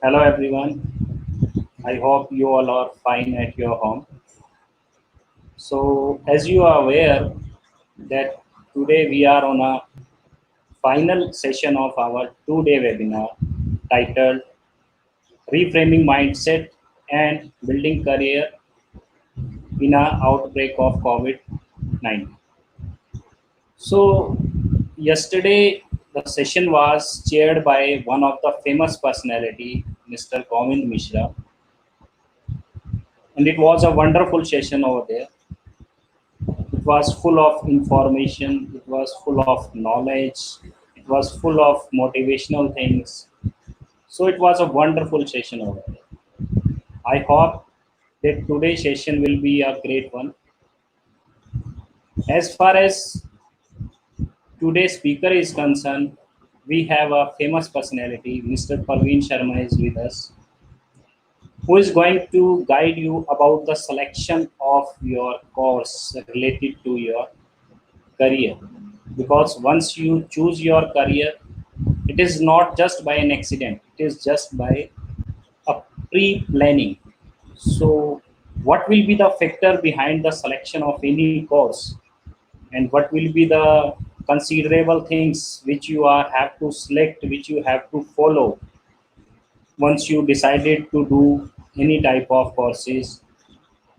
Hello everyone. I hope you all are fine at your home. So as you are aware that today we are on a final session of our 2-day webinar titled Reframing Mindset and Building Career in a Outbreak of COVID-19. So yesterday the session was chaired by one of the famous personality, Mr. Govind Mishra, and it was a wonderful session over there. It was full of information, it was full of knowledge, it was full of motivational things. So it was a wonderful session over there. I hope that today's session will be a great one. As far as today's speaker is concerned, we have a famous personality, Mr. Praveen Sharma is with us, who is going to guide you about the selection of your course related to your career. Because once you choose your career, it is not just by an accident, it is just by a pre-planning. So what will be the factor behind the selection of any course, and what will be the considerable things which you are have to select, which you have to follow once you decided to do any type of courses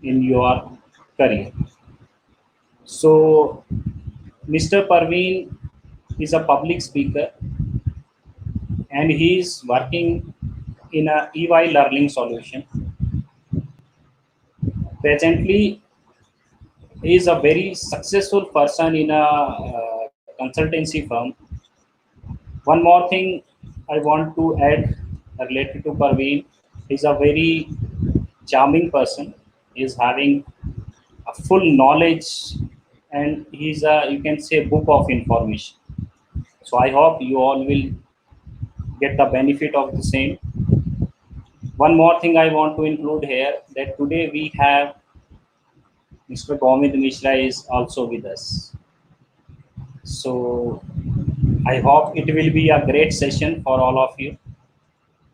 in your career. So Mr. Parveen is a public speaker and he is working in a EY learning solution. Presently, he is a very successful person in a consultancy firm. One more thing I want to add related to Parveen, he's a very charming person. He's having a full knowledge and he's a, you can say, book of information. So I hope you all will get the benefit of the same. One more thing I want to include here, that today we have Mr. Govind Mishra is also with us. So I hope it will be a great session for all of you.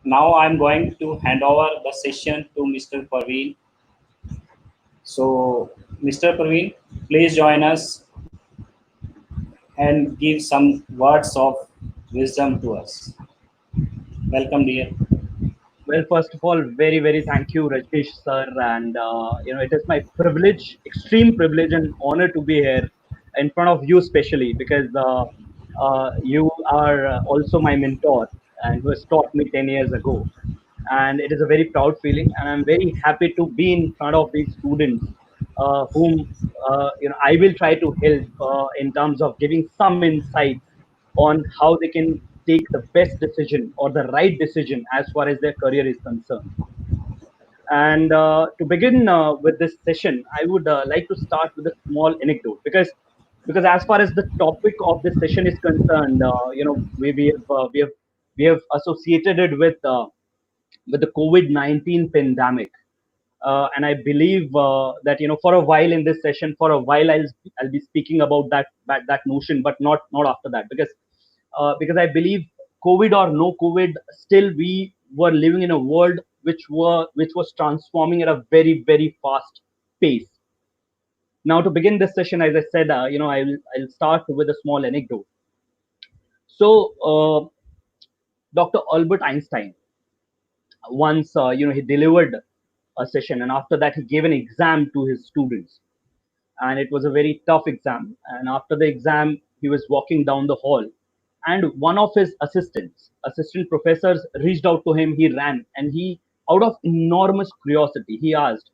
Now I'm going to hand over the session to Mr. Praveen. So Mr. Praveen, please join us and give some words of wisdom to us. Welcome, dear. Well, first of all, very, very thank you, Rajesh sir. And, it is my privilege, extreme privilege and honor to be here in front of you, especially because you are also my mentor and who has taught me 10 years ago. And it is a very proud feeling. And I'm very happy to be in front of these students whom, I will try to help in terms of giving some insights on how they can take the best decision or the right decision as far as their career is concerned. And to begin with this session, I would like to start with a small anecdote because as far as the topic of this session is concerned, we have associated it with the COVID-19 pandemic. And I believe that for a while in this session, for a while I'll be speaking about that notion, but not after that because I believe COVID or no COVID, still we were living in a world which was transforming at a very very fast pace. Now to begin this session, as I said, I'll start with a small anecdote. So Dr. Albert Einstein once he delivered a session, and after that he gave an exam to his students, and it was a very tough exam. And after the exam, he was walking down the hall, and one of his assistant professors, reached out to him. He ran, and he, out of enormous curiosity, he asked,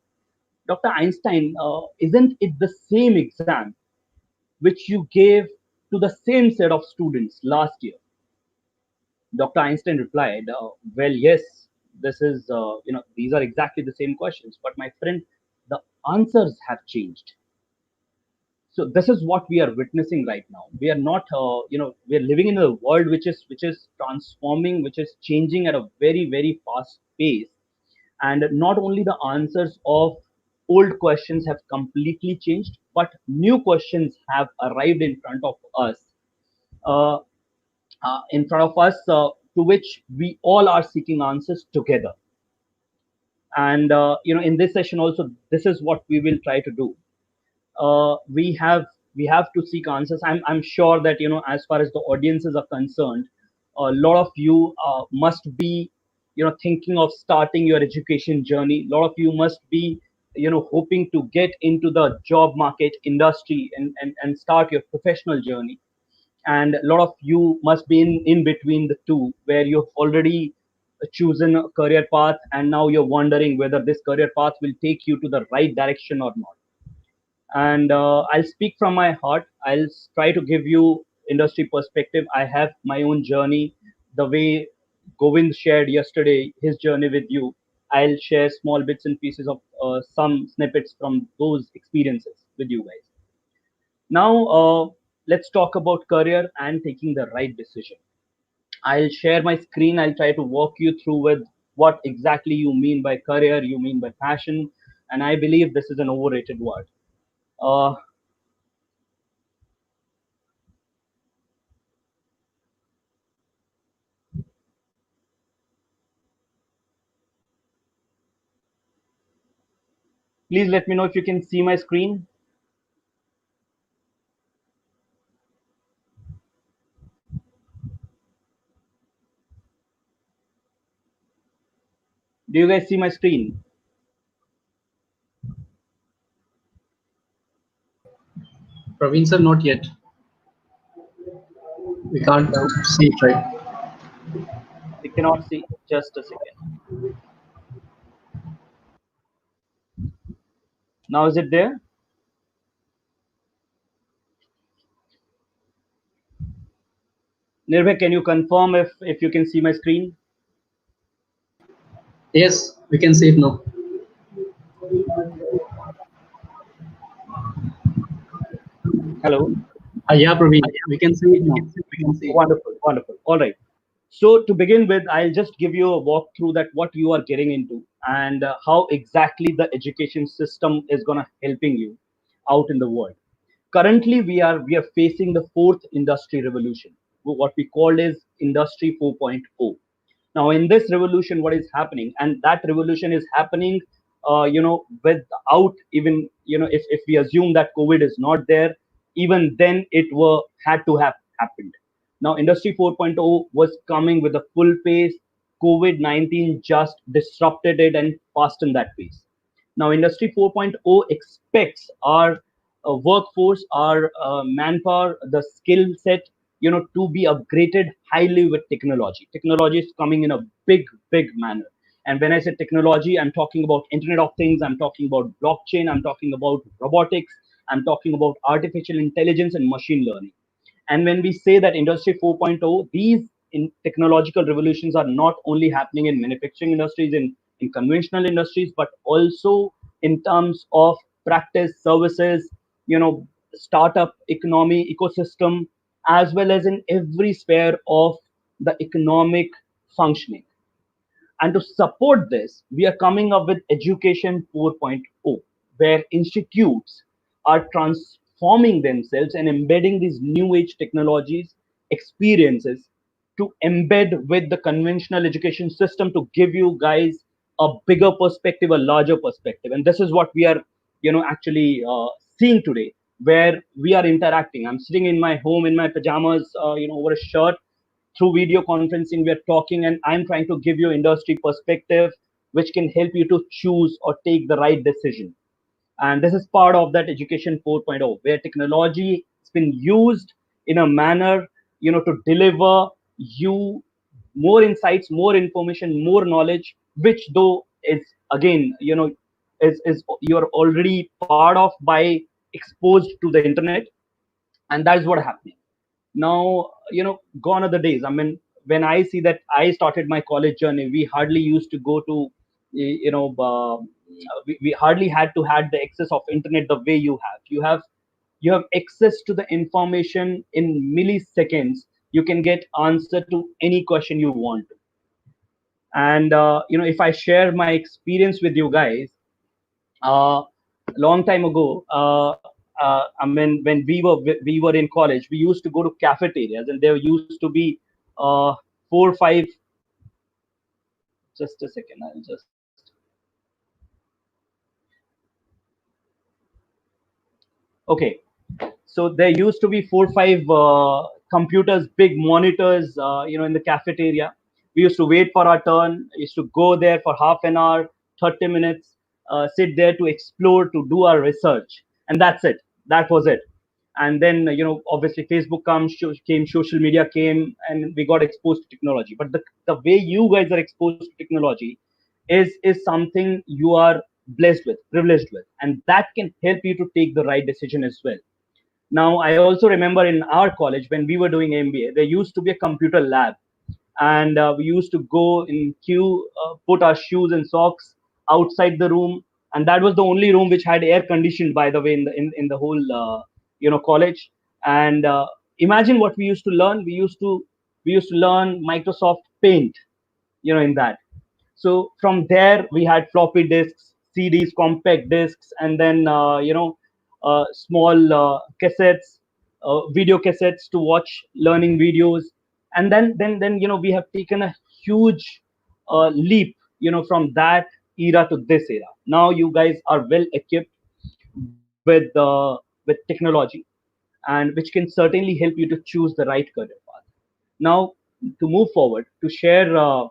Dr. Einstein, isn't it the same exam which you gave to the same set of students last year? Dr. Einstein replied, well, yes, these are exactly the same questions, but my friend, the answers have changed. So this is what we are witnessing right now. We are not, we are living in a world which is transforming, which is changing at a very, very fast pace. And not only the answers of old questions have completely changed, but new questions have arrived in front of us. In front of us to which we all are seeking answers together. And in this session also, this is what we will try to do. We have to seek answers. I'm sure that as far as the audiences are concerned, a lot of you must be thinking of starting your education journey. A lot of you must be hoping to get into the job market industry and start your professional journey. And a lot of you must be in between the two, where you've already chosen a career path and now you're wondering whether this career path will take you to the right direction or not. And I'll speak from my heart. I'll try to give you industry perspective. I have my own journey, the way Govind shared yesterday his journey with you. I'll share small bits and pieces of some snippets from those experiences with you guys. Now, let's talk about career and taking the right decision. I'll share my screen. I'll try to walk you through with what exactly you mean by career, you mean by passion, and I believe this is an overrated word. Uh, Please let me know if you can see my screen. Do you guys see my screen? Praveen sir, not yet. We can't Hello? see it right. I cannot see. Just a second. Now is it there? Nirbhay, can you confirm if you can see my screen? Yes, we can see it now. Hello? Yeah, Praveen, we can see it now. We can see it. Wonderful, wonderful. All right. So to begin with, I'll just give you a walkthrough that what you are getting into and how exactly the education system is going to helping you out in the world. Currently, we are facing the fourth industry revolution. What we call is Industry 4.0. Now in this revolution, what is happening, and that revolution is happening without even if we assume that COVID is not there, even then it were had to have happened. Now Industry 4.0 was coming with a full pace. COVID-19 just disrupted it and fastened that pace. Now Industry 4.0 expects our workforce, our manpower, the skill set, to be upgraded highly with technology. Technology is coming in a big manner. And when I say technology, I'm talking about Internet of Things, I'm talking about blockchain, I'm talking about robotics, I'm talking about artificial intelligence and machine learning. And when we say that Industry 4.0, these technological revolutions are not only happening in manufacturing industries, in conventional industries, but also in terms of practice, services, startup economy, ecosystem, as well as in every sphere of the economic functioning. And to support this, we are coming up with Education 4.0, where institutes are transforming themselves and embedding these new age technologies, experiences to embed with the conventional education system to give you guys a bigger perspective, a larger perspective. And this is what we are, actually seeing today, where we are interacting. I'm sitting in my home in my pajamas, over a shirt, through video conferencing we are talking, and I'm trying to give you industry perspective which can help you to choose or take the right decision. And this is part of that Education 4.0, where technology has been used in a manner to deliver you more insights, more information, more knowledge, which though is again is you're already part of by exposed to the internet. And that is what happening now. Gone are the days. I mean, when I see that I started my college journey, we hardly used to go to we hardly had to had the access of internet the way you have access to the information in milliseconds. You can get answer to any question you want to. And if I share my experience with you guys, uh, long time ago, I mean, when we were in college, we used to go to cafeterias, and there used to be uh, 4 5, just a second, I'll just, okay. So there used to be 4 5 computers, big monitors, in the cafeteria. We used to wait for our turn. Used to go there for half an hour, 30 minutes, sit there to explore, to do our research, and that's it. That was it. And then obviously Facebook came, social media came, and we got exposed to technology. But the way you guys are exposed to technology is something you are blessed with, privileged with, and that can help you to take the right decision as well. Now, I also remember in our college when we were doing MBA, there used to be a computer lab, and we used to go in queue, put our shoes and socks outside the room, and that was the only room which had air conditioned, by the way, in the whole college. And imagine what we used to learn. We used to learn Microsoft Paint, in that. So from there we had floppy disks, CDs, compact disks, and then small cassettes, video cassettes to watch learning videos. And then we have taken a huge leap, from that era to this era. Now you guys are well equipped with technology, and which can certainly help you to choose the right career path. Now, to move forward, to share how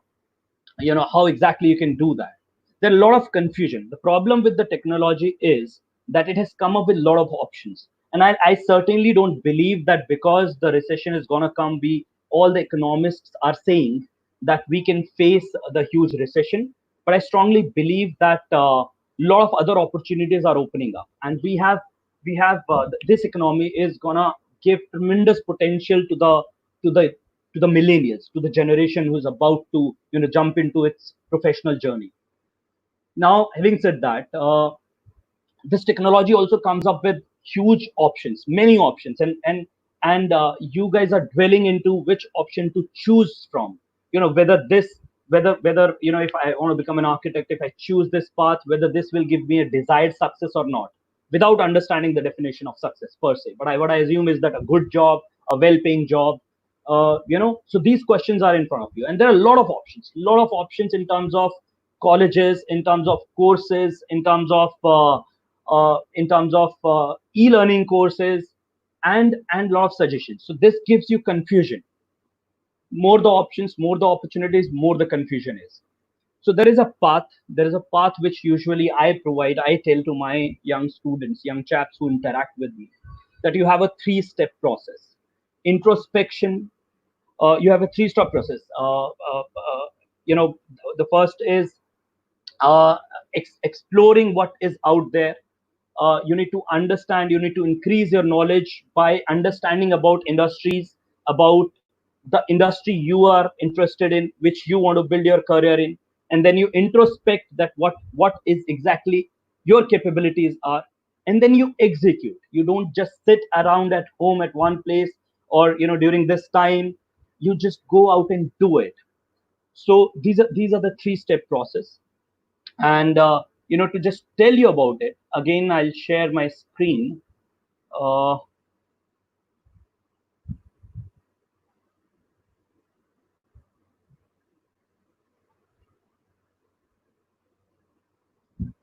exactly you can do that. There are a lot of confusion. The problem with the technology is that it has come up with a lot of options, and I certainly don't believe that because the recession is going to come, we all the economists are saying that we can face the huge recession. But I strongly believe that a lot of other opportunities are opening up, and we have this economy is gonna give tremendous potential to the to the millennials, to the generation who's about to jump into its professional journey. Now, having said that, this technology also comes up with huge options, many options, and you guys are dwelling into which option to choose from. Whether whether if I want to become an architect, if I choose this path, whether this will give me a desired success or not, without understanding the definition of success per se. But what I assume is that a good job, a well-paying job, so these questions are in front of you, and there are a lot of options in terms of colleges, in terms of courses, in terms of e-learning courses, and lot of suggestions. So this gives you confusion. More the options, more the opportunities, more the confusion is. So there is a path which usually I provide. I tell to my young students, young chaps who interact with me, that you have a 3-step process. Introspection. You have a 3-step process. You know, the first is exploring what is out there. You need to understand, you need to increase your knowledge by understanding about industries, about the industry you are interested in, which you want to build your career in. And then you introspect that what is exactly your capabilities are, and then you execute. You don't just sit around at home at one place, or during this time you just go out and do it. So these are the 3-step process. And to just tell you about it again, I'll share my screen. uh,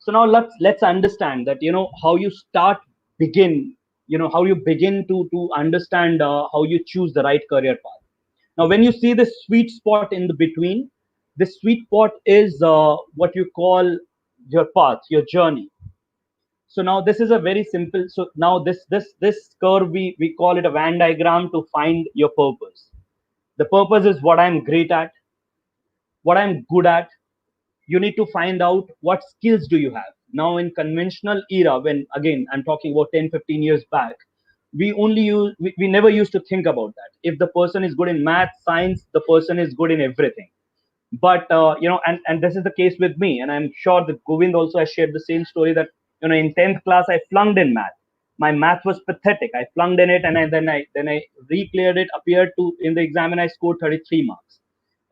so now let's understand that how you start begin how you begin to understand how you choose the right career path. Now, when you see the sweet spot in the between, the sweet spot is what you call your path, your journey. So now this is a very simple. So now this curve, we call it a Venn diagram to find your purpose. The purpose is what I'm great at, what I'm good at. You need to find out what skills do you have. Now, in conventional era, when again I'm talking about 10-15 years back, we never used to think about that. If the person is good in math, science, the person is good in everything. But and this is the case with me, and I'm sure that Govind also has shared the same story, that in 10th class I flunked in math. My math was pathetic. I flunked in it, and then I re-cleared it, appeared to in the exam, and I scored 33 marks.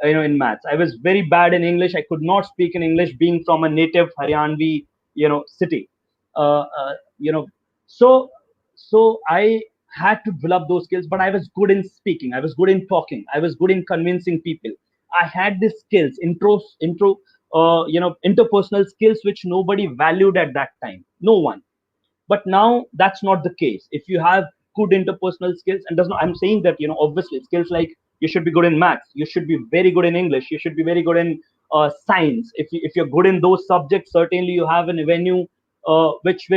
In maths, I was very bad in English. I could not speak in English, being from a native Haryanvi city. uh, uh, you know so so I had to develop those skills, but I was good in speaking, I was good in talking, I was good in convincing people. I had these skills, interpersonal skills, which nobody valued at that time, no one. But now that's not the case. If you have good interpersonal skills, and does not, I'm saying that, obviously skills like you should be good in maths, you should be very good in English, you should be very good in science. If you're good in those subjects, certainly you have an avenue which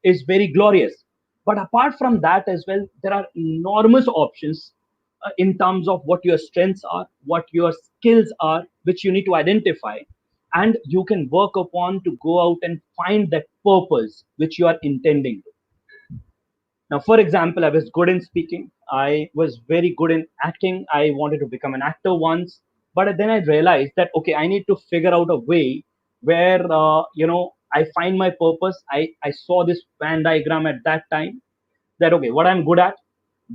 is very glorious. But apart from that as well, there are enormous options in terms of what your strengths are, what your skills are, which you need to identify, and you can work upon to go out and find that purpose which you are intending to. Now, for example, I was good in speaking, I was very good in acting, I wanted to become an actor once. But then I realized that, okay, I need to figure out a way where I find my purpose. I saw this Venn diagram at that time, that okay, what I'm good at,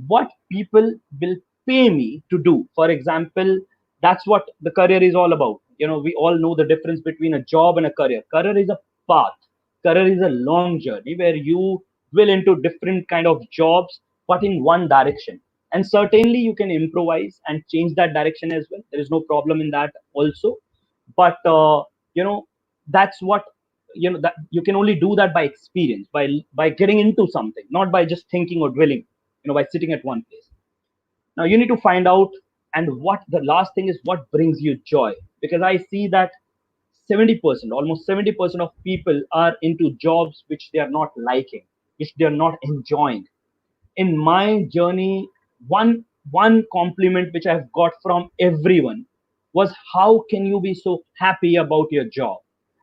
what people will pay me to do. For example, that's what the career is all about. We all know the difference between a job and a career. Career is a path. Career is a long journey where you will into different kind of jobs, but in one direction. And certainly you can improvise and change that direction as well. There is no problem in that also. But you know that's what, that you can only do that by experience, by getting into something, not by just thinking or dwelling, by sitting at one place. Now you need to find out, and what the last thing is, what brings you joy. Because I see that 70%, almost 70% of people are into jobs which they are not liking, which they are not enjoying. In my journey, one compliment which I've got from everyone was, how can you be so happy about your job?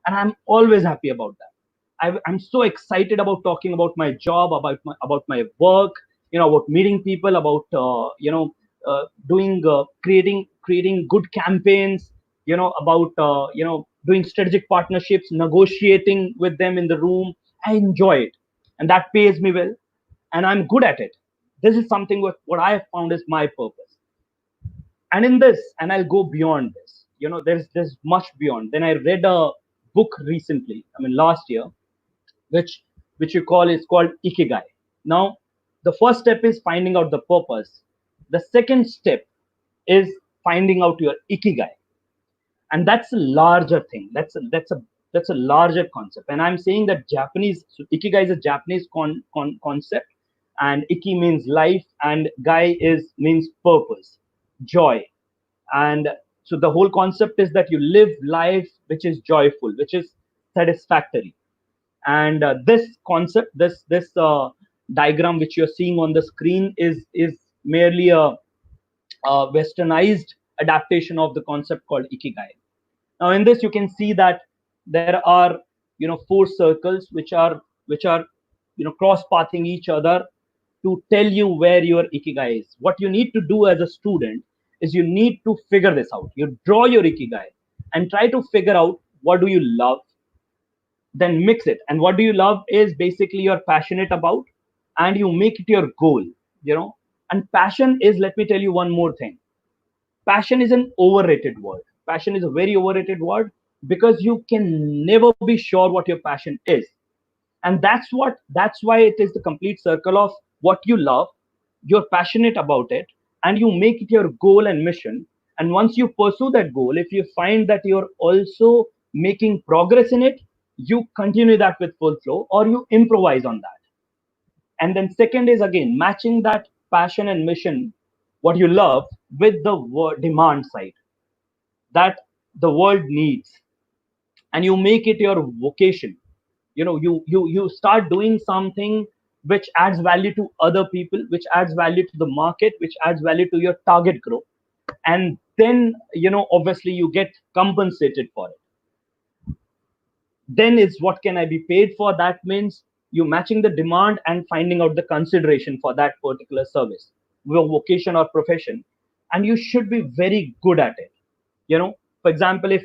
And I'm always happy about that. I'm so excited about talking about my job, about my work, about meeting people, about doing creating good campaigns, about doing strategic partnerships, negotiating with them in the room. I enjoy it, and that pays me well, and I'm good at it. This is something what I have found is my purpose. And in this, and I'll go beyond this. There's much beyond. Then I read a book recently, I mean last year, which you call is called Ikigai. Now, the first step is finding out the purpose. The second step is finding out your Ikigai, and that's a larger thing. That's a larger concept. And I'm saying that Japanese, so Ikigai is a Japanese concept, and Iki means life, and Gai is means purpose, joy. And so the whole concept is that you live life which is joyful, which is satisfactory. And this concept, this diagram which you're seeing on the screen is merely a westernized adaptation of the concept called Ikigai. Now in this you can see that there are four circles which are cross pathing each other to tell you where your Ikigai is. What you need to do as a student is you need to figure this out. You draw your Ikigai and try to figure out what do you love, then mix it. And what do you love is basically you're passionate about, and you make it your goal. And passion is, let me tell you one more thing, passion is an overrated word. Passion is a very overrated word, because you can never be sure what your passion is. And that's why it is the complete circle of what you love, you're passionate about it, and you make it your goal and mission. And once you pursue that goal, if you find that you're also making progress in it, you continue that with full flow, or you improvise on that. And then second is again matching that passion and mission, what you love, with the demand side that the world needs, and you make it your vocation. You start doing something which adds value to other people, which adds value to the market, which adds value to your target group. And then obviously you get compensated for it. Then is, what can I be paid for? That means you matching the demand and finding out the consideration for that particular service, your vocation or profession. And you should be very good at it. For example, if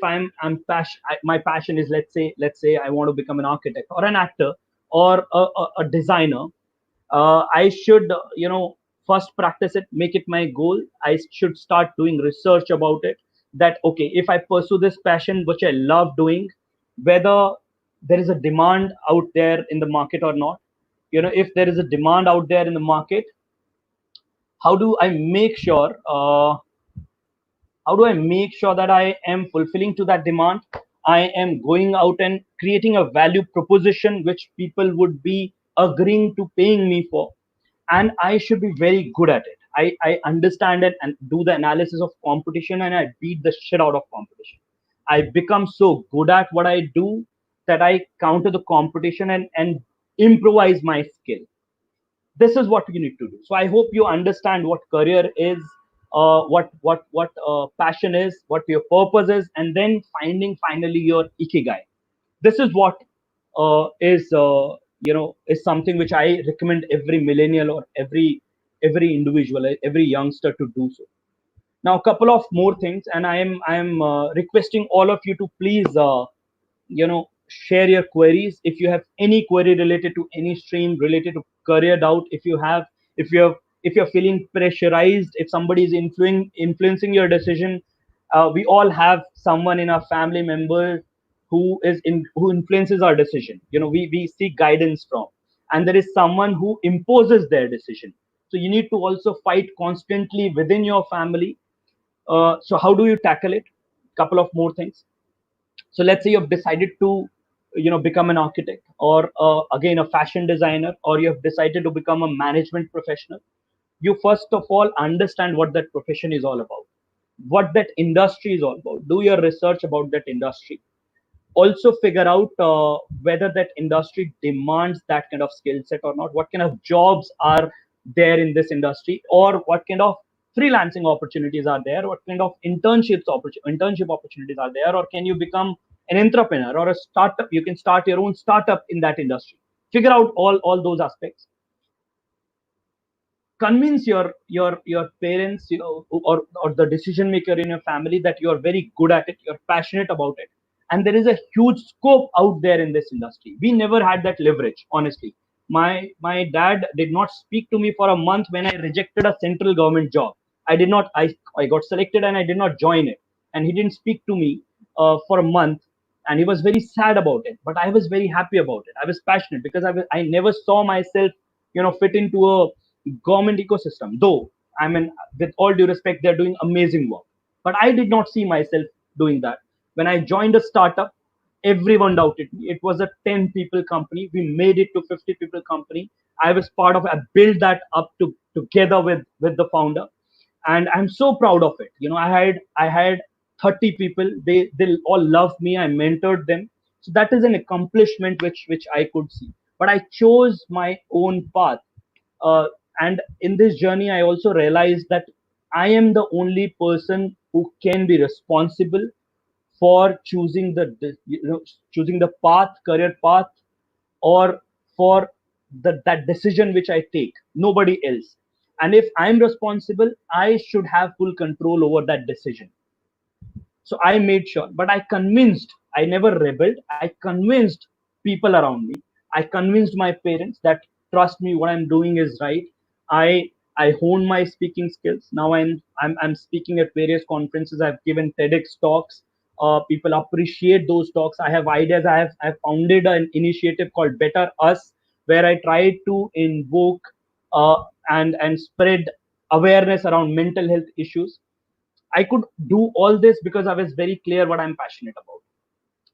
my passion is, let's say I want to become an architect or an actor or a designer. I should first practice it, make it my goal. I should start doing research about it, that okay, if I pursue this passion which I love doing, whether there is a demand out there in the market or not. If there is a demand out there in the market, how do I make sure how do I make sure that I am fulfilling to that demand? I am going out and creating a value proposition which people would be agreeing to paying me for. And I should be very good at it. I understand it and do the analysis of competition, and I beat the shit out of competition. I become so good at what I do that I counter the competition and improvise my skill. This is what you need to do. So I hope you understand what career is, what passion is, what your purpose is, and then finding finally your ikigai. This is what is is something which I recommend every millennial or every individual, every youngster to do so. Now a couple of more things, and I am requesting all of you to please share your queries. If you have any query related to any stream, related to career doubt, if you're feeling pressurized, if somebody is influencing your decision, we all have someone in our family member who influences our decision. We seek guidance from, and there is someone who imposes their decision. So you need to also fight constantly within your family. So how do you tackle it? Couple of more things. So let's say you've decided to become an architect, or again a fashion designer, or you have decided to become a management professional. You first of all understand what that profession is all about, what that industry is all about. Do your research about that industry. Also figure out whether that industry demands that kind of skill set or not, what kind of jobs are there in this industry, or what kind of freelancing opportunities are there, what kind of internship opportunities are there, or can you become an entrepreneur or a startup, you can start your own startup in that industry. Figure out all those aspects. Convince your parents, or the decision maker in your family, that you are very good at it, you're passionate about it, and there is a huge scope out there in this industry. We never had that leverage, honestly. My dad did not speak to me for a month when I rejected a central government job. I got selected and I did not join it, and he didn't speak to me for a month, and he was very sad about it, but I was very happy about it. I was passionate because I never saw myself fit into a government ecosystem. Though, I mean, with all due respect, they're doing amazing work, but I did not see myself doing that. When I joined a startup, everyone doubted me. It was a 10 people company. We made it to 50 people company. I was part of. I built that up together with the founder, and I'm so proud of it. I had 30 people. They all loved me. I mentored them. So that is an accomplishment which I could see. But I chose my own path, uh, and in this journey I also realized that I am the only person who can be responsible for choosing choosing the path, career path, or for that decision which I take. Nobody else. And if I'm responsible, I should have full control over that decision. So I made sure, but I convinced, I never rebelled. I convinced people around me. I convinced my parents that trust me, what I'm doing is right. I honed my speaking skills. Now I'm speaking at various conferences. I've given TEDx talks. People appreciate those talks. I have ideas. I've founded an initiative called Better Us, where I try to invoke and spread awareness around mental health issues. I could do all this because I was very clear what I'm passionate about,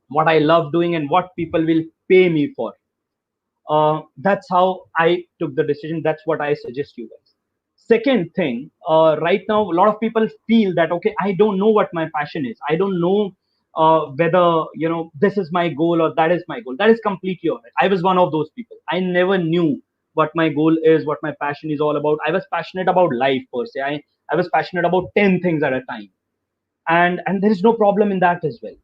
what I love doing, and what people will pay me for. That's how I took the decision. That's what I suggest you guys. Second thing, right now, a lot of people feel that, okay, I don't know what my passion is. I don't know whether, this is my goal or that is my goal. That is completely all right. I was one of those people. I never knew what my goal is, what my passion is all about. I was passionate about life per se. I was passionate about 10 things at a time, and there is no problem in that as well.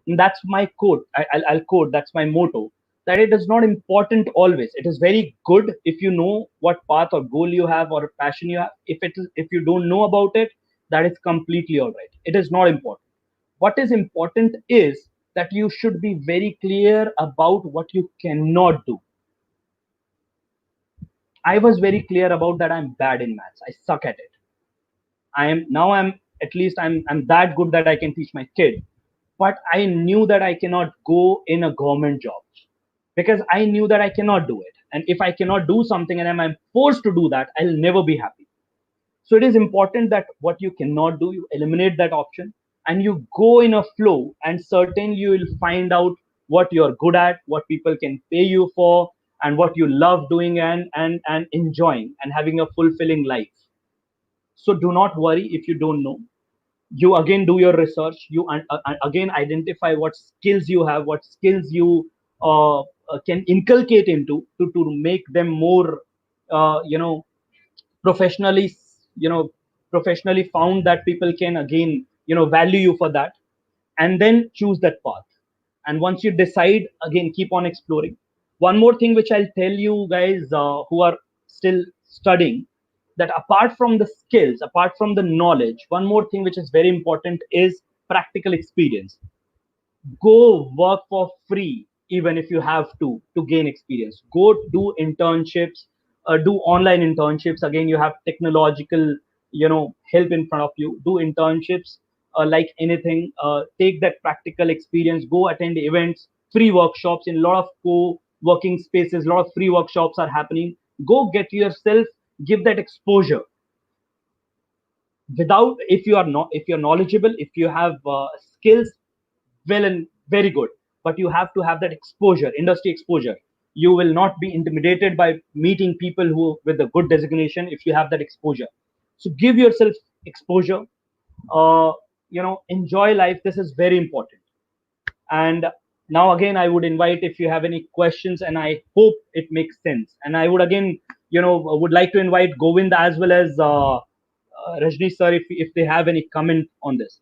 And that's my quote. I'll quote. That's my motto. That it is not important always. It is very good if you know what path or goal you have or passion you have. If you don't know about it, that is completely all right. It is not important. What is important is that you should be very clear about what you cannot do. I was very clear about that. I'm bad in maths. I suck at it. I'm at least I'm that good that I can teach my kid. But I knew that I cannot go in a government job because I knew that I cannot do it. And if I cannot do something and I'm forced to do that, I'll never be happy. So it is important that what you cannot do, you eliminate that option and you go in a flow, and certainly you will find out what you're good at, what people can pay you for, and what you love doing and enjoying and having a fulfilling life. So do not worry if you don't know. You again do your research. You again identify what skills you have, what skills you can inculcate into to make them more, you know, professionally, you know, professionally found, that people can again, you know, value you for that, and then choose that path. And once you decide, again keep on exploring. One more thing which I'll tell you guys who are still studying, that apart from the skills, apart from the knowledge, one more thing which is very important is practical experience. Go work for free, even if you have to gain experience. Go do internships, do online internships. Again, you have technological, you know, help in front of you. Do internships, like anything. Take that practical experience. Go attend events, free workshops in a lot of co-working spaces. A lot of free workshops are happening. Go get yourself, give that exposure. Without, if you are not, if you're knowledgeable, if you have skills, well and very good, but you have to have that exposure, industry exposure. You will not be intimidated by meeting people who with a good designation if you have that exposure. So give yourself exposure. uh, you know, enjoy life. This is very important. And now again, I would invite if you have any questions, and I hope it makes sense. And I would again, you know, would like to invite Govind as well as Rajni sir, if they have any comment on this.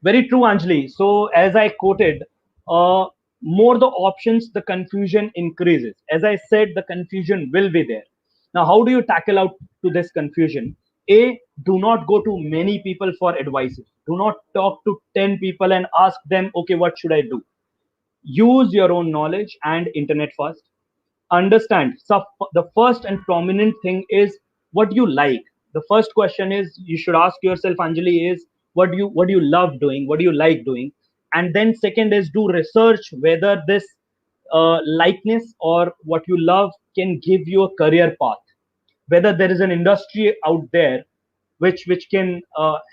Very true, Anjali. So, as I quoted, more the options, the confusion increases. As I said, the confusion will be there. Now, how do you tackle out to this confusion? A, do not go to many people for advice. Do not talk to 10 people and ask them, okay, what should I do? Use your own knowledge and internet first. Understand. So the first and prominent thing is what you like. The first question is you should ask yourself, Anjali, is what do you love doing, what do you like doing. And then second is do research whether this likeness or what you love can give you a career path, whether there is an industry out there which can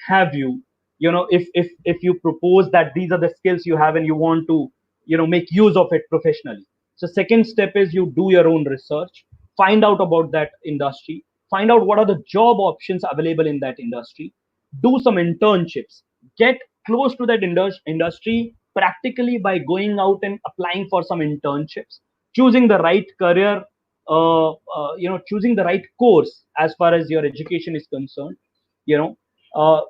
have you, you know, if you propose that these are the skills you have and you want to, you know, make use of it professionally. So second step is you do your own research, find out about that industry, find out what are the job options available in that industry, do some internships, get close to that industry practically by going out and applying for some internships, choosing the right career, you know, choosing the right course as far as your education is concerned. You know, uh,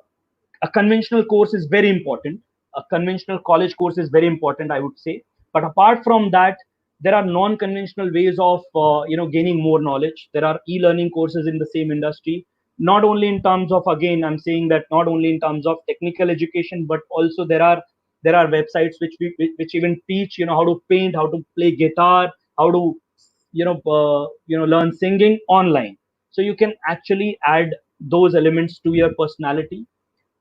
a conventional course is very important. A conventional college course is very important, I would say. But apart from that, there are non-conventional ways of, you know, gaining more knowledge. There are e-learning courses in the same industry. Not only in terms of, again, I'm saying that not only in terms of technical education, but also there are websites which even teach, you know, how to paint, how to play guitar, how to, you know, learn singing online. So you can actually add those elements to your personality.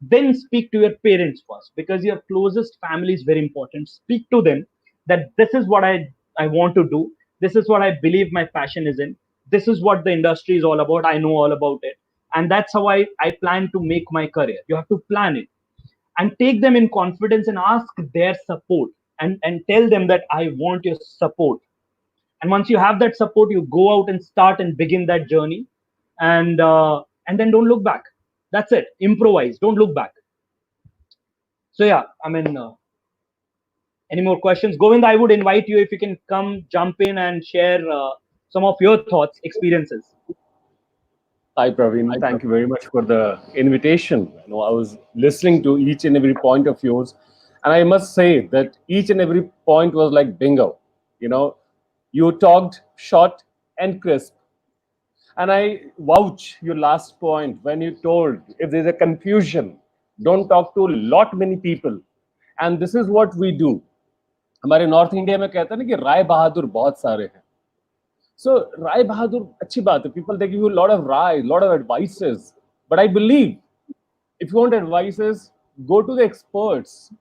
Then speak to your parents first, because your closest family is very important. Speak to them that this is what I want to do, this is what I believe my passion is in, this is what the industry is all about, I know all about it, and that's how I plan to make my career. You have to plan it and take them in confidence and ask their support, and tell them that I want your support. And once you have that support, you go out and start and begin that journey. And then don't look back. That's it. Improvise, don't look back. So yeah, I mean, any more questions? Govind, I would invite you if you can come jump in and share some of your thoughts, experiences. Hi, Praveen. Thank you very much for the invitation. I was listening to each and every point of yours, and I must say that each and every point was like bingo. You know, you talked short and crisp, and I vouch your last point when you told if there's a confusion, don't talk to a lot many people, and this is what we do. हमारे north India में कहते हैं ना कि राय बहादुर बहुत सारे हैं. So Rai Bahadur, अच्छी बात है. People they give you a lot of Rai, lot of advices. But I believe if you want advices, go to the experts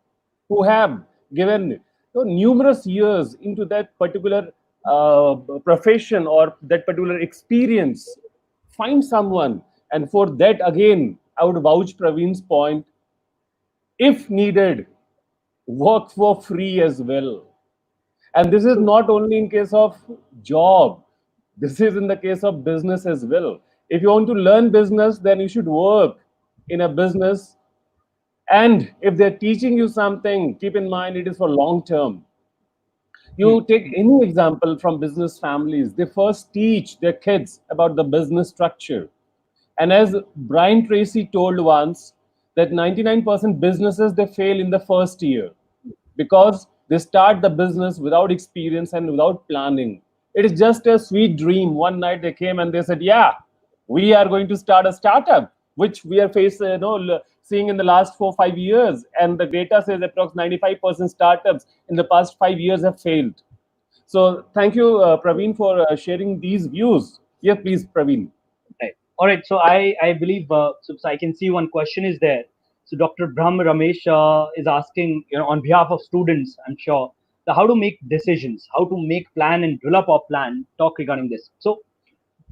who have given numerous years into that particular profession or that particular experience, find someone. And for that, again, I would vouch Praveen's point. If needed, work for free as well. And this is not only in case of job, this is in the case of business as well. If you want to learn business, then you should work in a business. And if they're teaching you something, keep in mind it is for long term. You take any example from business families, they first teach their kids about the business structure. And as Brian Tracy told once, that 99% businesses they fail in the first year because they start the business without experience and without planning. It is just a sweet dream. One night they came and they said, "Yeah, we are going to start a startup," which we are seeing in the last 4 5 years. And the data says approximately 95% startups in the past 5 years have failed. So thank you, Praveen, for sharing these views. Yeah, please, Praveen. Right. All right. So I believe so I can see one question is there. So Dr. Brahm Ramesh is asking, on behalf of students, I'm sure, how to make decisions, how to make plan and develop a plan. Talk regarding this. So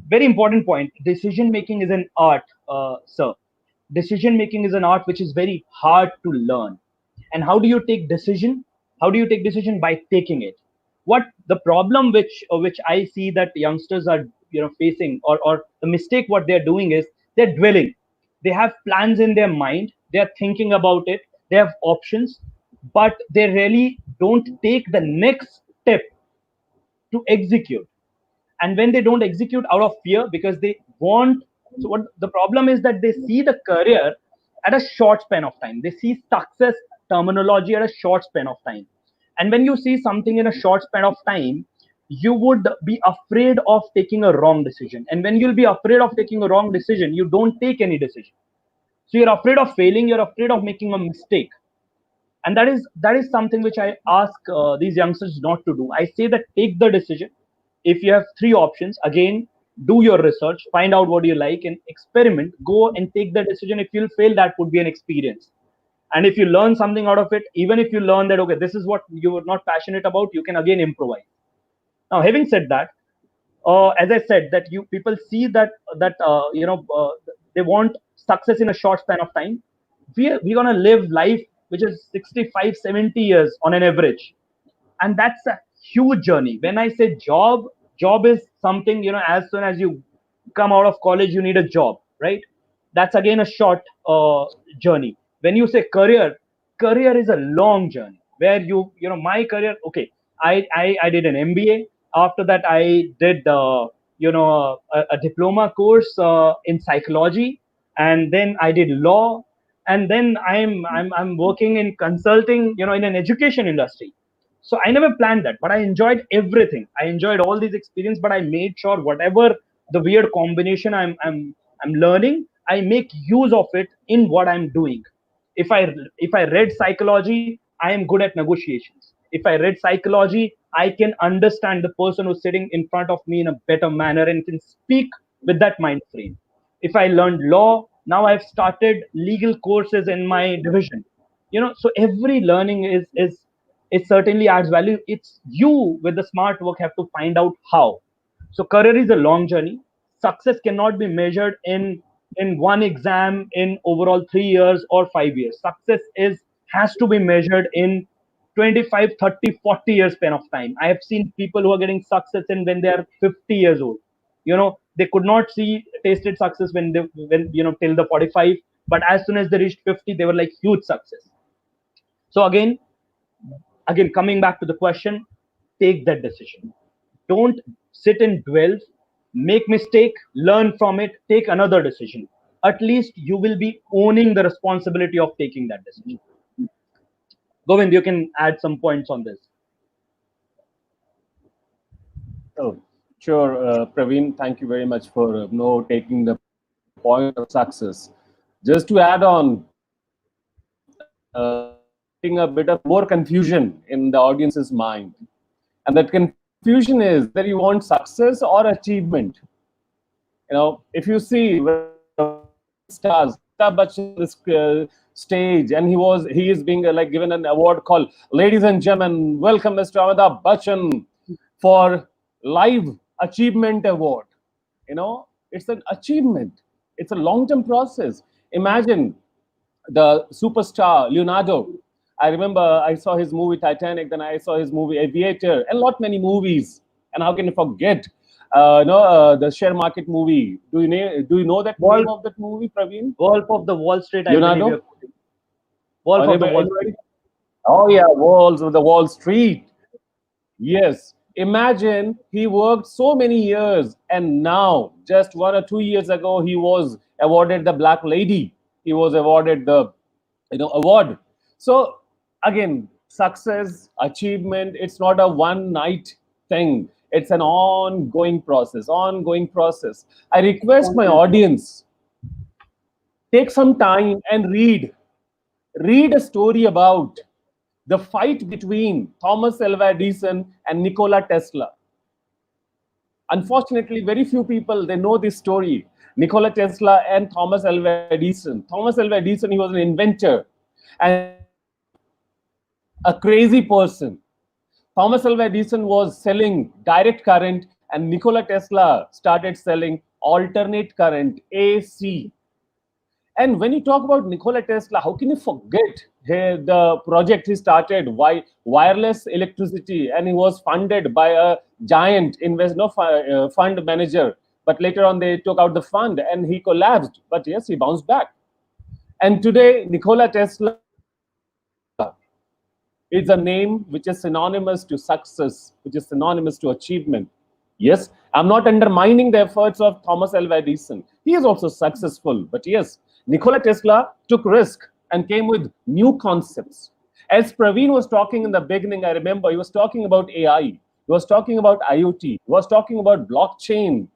very important point. Decision making is an art, sir. Decision making is an art which is very hard to learn. And how do you take decision? How do you take decision? By taking it. What the problem which I see that youngsters are facing, or the mistake what they're doing is they're dwelling. They have plans in their mind. They're thinking about it. They have options, but they really don't take the next step to execute. And when they don't execute out of fear because they want, so what the problem is that they see the career at a short span of time, they see success terminology at a short span of time. And when you see something in a short span of time, you would be afraid of taking a wrong decision. And when you'll be afraid of taking a wrong decision, you don't take any decision. So you're afraid of failing, you're afraid of making a mistake. And that is something which I ask these youngsters not to do. I say that take the decision. If you have three options, again, do your research, find out what you like and experiment, go and take the decision. If you'll fail, that would be an experience. And if you learn something out of it, even if you learn that okay, this is what you were not passionate about, you can again improvise. Now having said that, as I said, that you people see that they want success in a short span of time. We're gonna live life which is 65, 70 years on an average, and that's a huge journey. When I say job is something, as soon as you come out of college, you need a job, right? That's again a short journey. When you say career is a long journey where my career. Okay, I did an MBA. After that, I did a diploma course in psychology, and then I did law, and then I'm working in consulting, in an education industry. So I never planned that, but I enjoyed everything. I enjoyed all these experience, but I made sure whatever the weird combination I'm learning, I make use of it in what I'm doing. If I read psychology, I am good at negotiations. If I read psychology, I can understand the person who's sitting in front of me in a better manner and can speak with that mind frame. If I learned law, now I've started legal courses in my division. So every learning is it certainly adds value. It's you with the smart work have to find out how. So career is a long journey. Success cannot be measured in one exam in overall 3 years or 5 years. Success is has to be measured in 25, 30, 40 years span of time. I have seen people who are getting success in when they are 50 years old. They could not see tasted success when till the 45, but as soon as they reached 50, they were like huge success. So again coming back to the question, take that decision. Don't sit and dwell, make mistake, learn from it, take another decision. At least you will be owning the responsibility of taking that decision. Govind, you can add some points on this. Oh, sure, Praveen. Thank you very much for taking the point of success. Just to add on, creating a bit of more confusion in the audience's mind, and that confusion is whether you want success or achievement. If you see stars, Amitabh Bachchan on this stage, and he is being given an award called "Ladies and Gentlemen, welcome Mr. Amitabh Bachchan for Live Achievement Award. It's an achievement. It's a long-term process. Imagine the superstar Leonardo. I remember I saw his movie Titanic, then I saw his movie Aviator, and lot many movies. And how can you forget? The share market movie. Do you know that Wolf, name of that movie, Praveen? Wolf of the Wall Street, I believe you're Leonardo? quoting. Wolf of the Wall Anybody? Street. Oh yeah, Walls of the Wall Street. Yes. Imagine he worked so many years, and now, just 1 or 2 years ago, he was awarded the Black Lady. He was awarded the award. So again, success, achievement, it's not a one night thing. It's an ongoing process, ongoing process. I request my audience, take some time and read a story about the fight between Thomas Alva Edison and Nikola Tesla. Unfortunately, very few people they know this story. Nikola Tesla and Thomas Alva Edison. Thomas Alva Edison, he was an inventor, and he was a crazy person. Thomas Alva Edison was selling direct current, and Nikola Tesla started selling alternate current (AC). And when you talk about Nikola Tesla, how can you forget the project he started, wireless electricity, and he was funded by a giant fund manager. But later on, they took out the fund and he collapsed. But yes, he bounced back. And today, Nikola Tesla is a name which is synonymous to success, which is synonymous to achievement. Yes, I'm not undermining the efforts of Thomas Alva Edison. He is also successful. But yes, Nikola Tesla took risk and came with new concepts. As Praveen was talking in the beginning, I remember he was talking about AI. He was talking about IoT. He was talking about blockchain.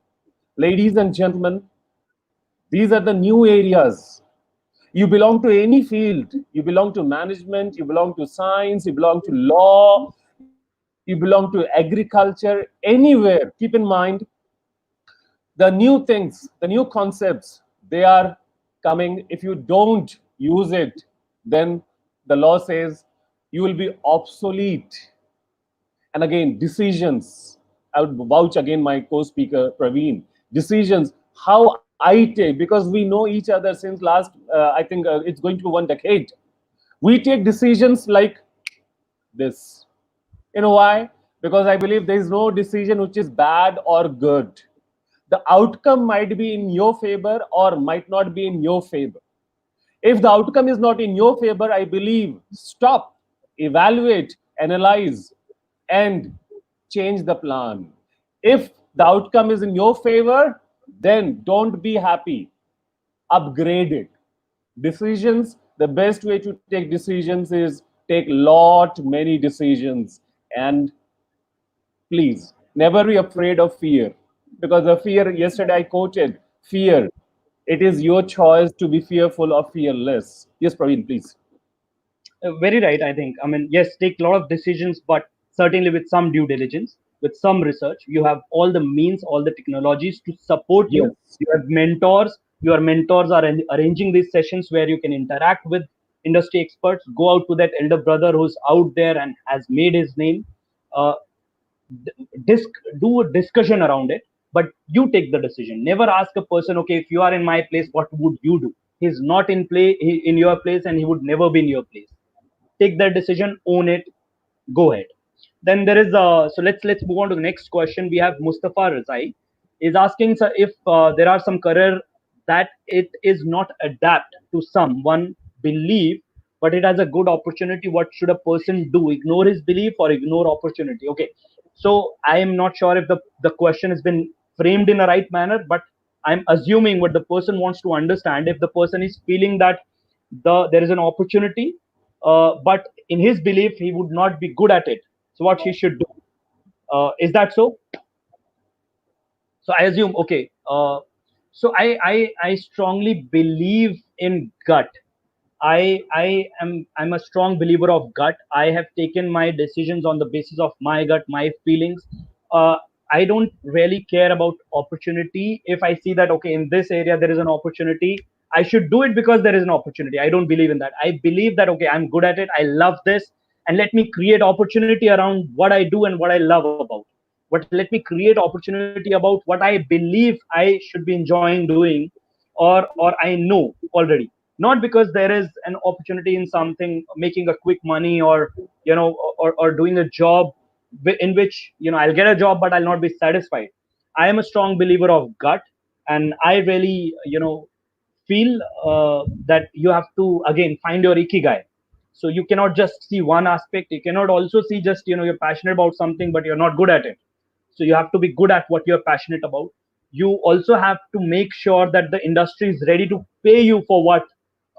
Ladies and gentlemen, these are the new areas. You belong to any field. You belong to management, you belong to science, you belong to law, you belong to agriculture, anywhere. Keep in mind, the new things, the new concepts, they are coming. If you don't use it, then the law says you will be obsolete. And again, decisions. I would vouch again my co-speaker Praveen. Decisions. How I take, because we know each other since last. I think it's going to be 1 decade. We take decisions like this. You know why? Because I believe there is no decision which is bad or good. The outcome might be in your favor or might not be in your favor. If the outcome is not in your favor, I believe stop, evaluate, analyze, and change the plan. If the outcome is in your favor, then don't be happy, upgrade it. Decisions, the best way to take decisions is take lot many decisions. And please never be afraid of fear, because the fear, yesterday I quoted fear, it is your choice to be fearful or fearless. Yes, Praveen, please. Very right, I think. I mean, yes, take a lot of decisions, but certainly with some due diligence, with some research. You have all the means, all the technologies to support you. Yes. You have mentors. Your mentors are arranging these sessions where you can interact with industry experts. Go out to that elder brother who's out there and has made his name. Uh, disc Do a discussion around it, but you take the decision. Never ask a person, okay, if you are in my place, what would you do? He's not in your place, and he would never be in your place. Take that decision, own it, go ahead. Then there is so let's move on to the next question. We have Mustafa Razai is asking, sir, if there are some career that it is not adapt to someone belief, but it has a good opportunity, what should a person do? Ignore his belief or ignore opportunity? Okay, so I am not sure if the question has been framed in a right manner, but I'm assuming what the person wants to understand, if the person is feeling that there is an opportunity, but in his belief he would not be good at it, so what he should do? Is that so? So I assume, okay. So I strongly believe in gut. I'm a strong believer of gut. I have taken my decisions on the basis of my gut, my feelings. uh, I don't really care about opportunity. If I see that, okay, in this area there is an opportunity, I should do it because there is an opportunity. I don't believe in that. I believe that, okay, I'm good at it, I love this, and let me create opportunity around what I do and what I love about. but let me create opportunity about what I believe I should be enjoying doing, or I know already. Not because there is an opportunity in something, making a quick money, or or doing a job in which I'll get a job but I'll not be satisfied. I am a strong believer of gut, and I really feel that you have to again find your ikigai. So you cannot just see one aspect. You cannot also see just you're passionate about something but you're not good at it. So you have to be good at what you're passionate about. You also have to make sure that the industry is ready to pay you for what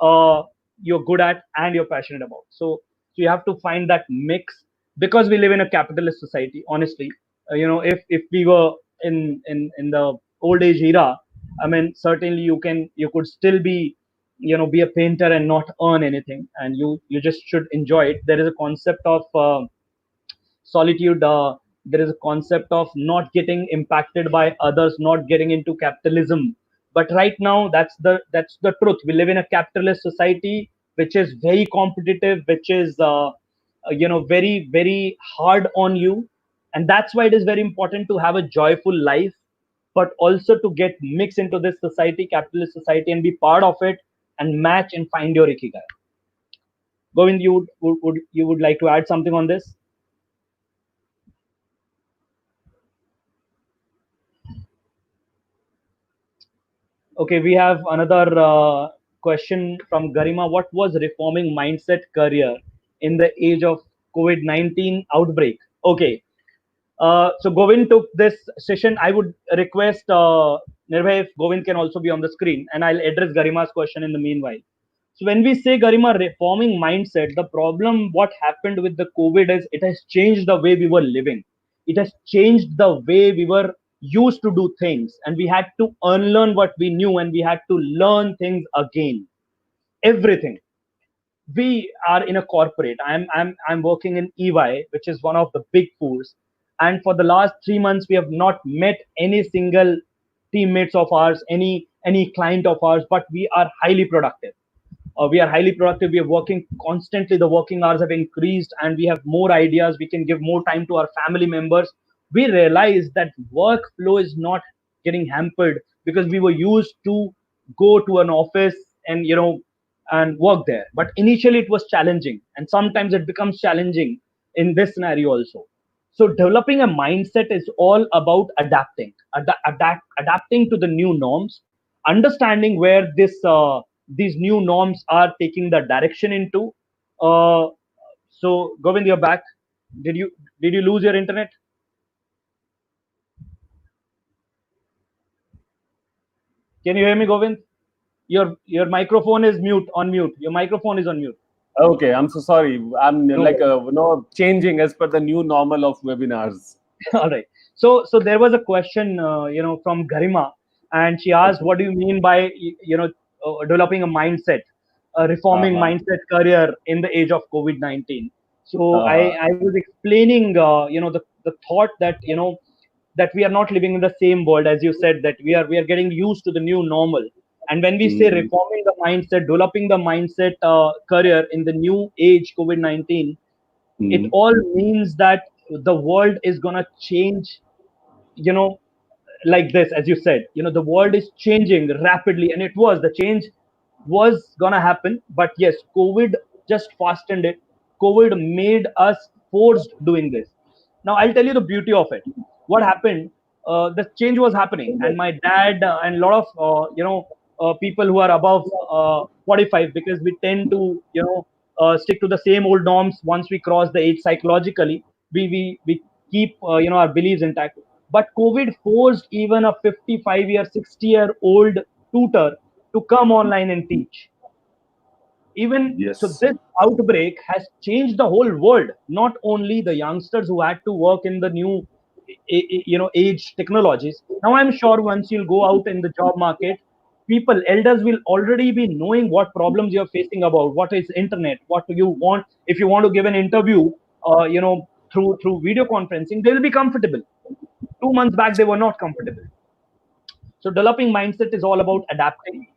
uh, you're good at and you're passionate about. So you have to find that mix, because we live in a capitalist society. Honestly, if we were in the old age era, I mean, certainly you could still be be a painter and not earn anything, and you just should enjoy it. There is a concept of solitude. There is a concept of not getting impacted by others, not getting into capitalism. But right now, that's the truth. We live in a capitalist society which is very competitive, which is very very hard on you, and that's why it is very important to have a joyful life, but also to get mixed into this society, capitalist society, and be part of it, and match and find your ikigai. Govind, you would like to add something on this? Okay, we have another question from Garima. What was reforming mindset career in the age of COVID-19 outbreak? Okay, so Govind took this session. I would request Nirbhay if Govind can also be on the screen, and I'll address Garima's question in the meanwhile. So when we say Garima reforming mindset, the problem what happened with the COVID is it has changed the way we were living. It has changed the way we were used to do things, and we had to unlearn what we knew, and we had to learn things again. Everything. We are in a corporate. I'm working in EY, which is one of the big fours, and for the last 3 months we have not met any single teammates of ours, any client of ours, but we are highly productive. We are highly productive. We are working constantly. The working hours have increased, and we have more ideas. We can give more time to our family members. We realize that workflow is not getting hampered because we were used to go to an office and and work there. But initially it was challenging, and sometimes it becomes challenging in this scenario also. So developing a mindset is all about adapting to the new norms, understanding where these new norms are taking the direction into. Uh, so Govind, you're back. Did you lose your internet? Can you hear me, Govind? Your microphone is mute on mute. Your microphone is on mute. Okay, I'm so sorry. I'm No like worries. changing as per the new normal of webinars. All right. So there was a question, from Garima, and she asked, Okay. "What do you mean by developing a mindset, a reforming Uh-huh. mindset career in the age of COVID-19?" So Uh-huh. I was explaining, the thought that that we are not living in the same world as you said, that we are getting used to the new normal. And when we say Mm, reforming the mindset, developing the mindset career in the new age COVID-19, it mm, all means that the world is going to change, you know like this. As you said, the world is changing rapidly, and the change was going to happen, but yes, COVID just fastened it. COVID made us forced doing this. Now I'll tell you the beauty of it. What happened? The change was happening, and my dad and a lot of people who are above 45, because we tend to stick to the same old norms. Once we cross the age psychologically, we keep our beliefs intact. But COVID forced even a 55-year, 60-year-old tutor to come online and teach. Even so, yes. this outbreak has changed the whole world, not only the youngsters who had to work in the new age technologies. Now I'm sure once you'll go out in the job market, people, elders, will already be knowing what problems you're facing, about what is internet, what do you want. If you want to give an interview through video conferencing, they'll be comfortable. 2 months back they were not comfortable. So developing mindset is all about adapting.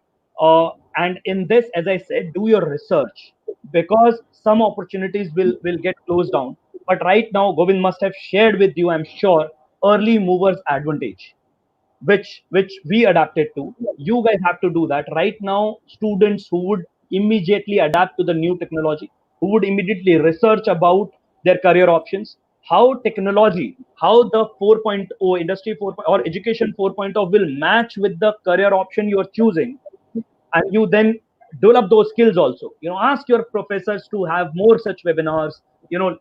And in this, as I said, do your research, because some opportunities will get closed down. But right now, Govind must have shared with you, I'm sure, early movers advantage, which we adapted to. You guys have to do that right now. Students who would immediately adapt to the new technology, who would immediately research about their career options, how technology, how the 4.0 industry 4 or education 4.0 will match with the career option you are choosing, and you then develop those skills also. Ask your professors to have more such webinars.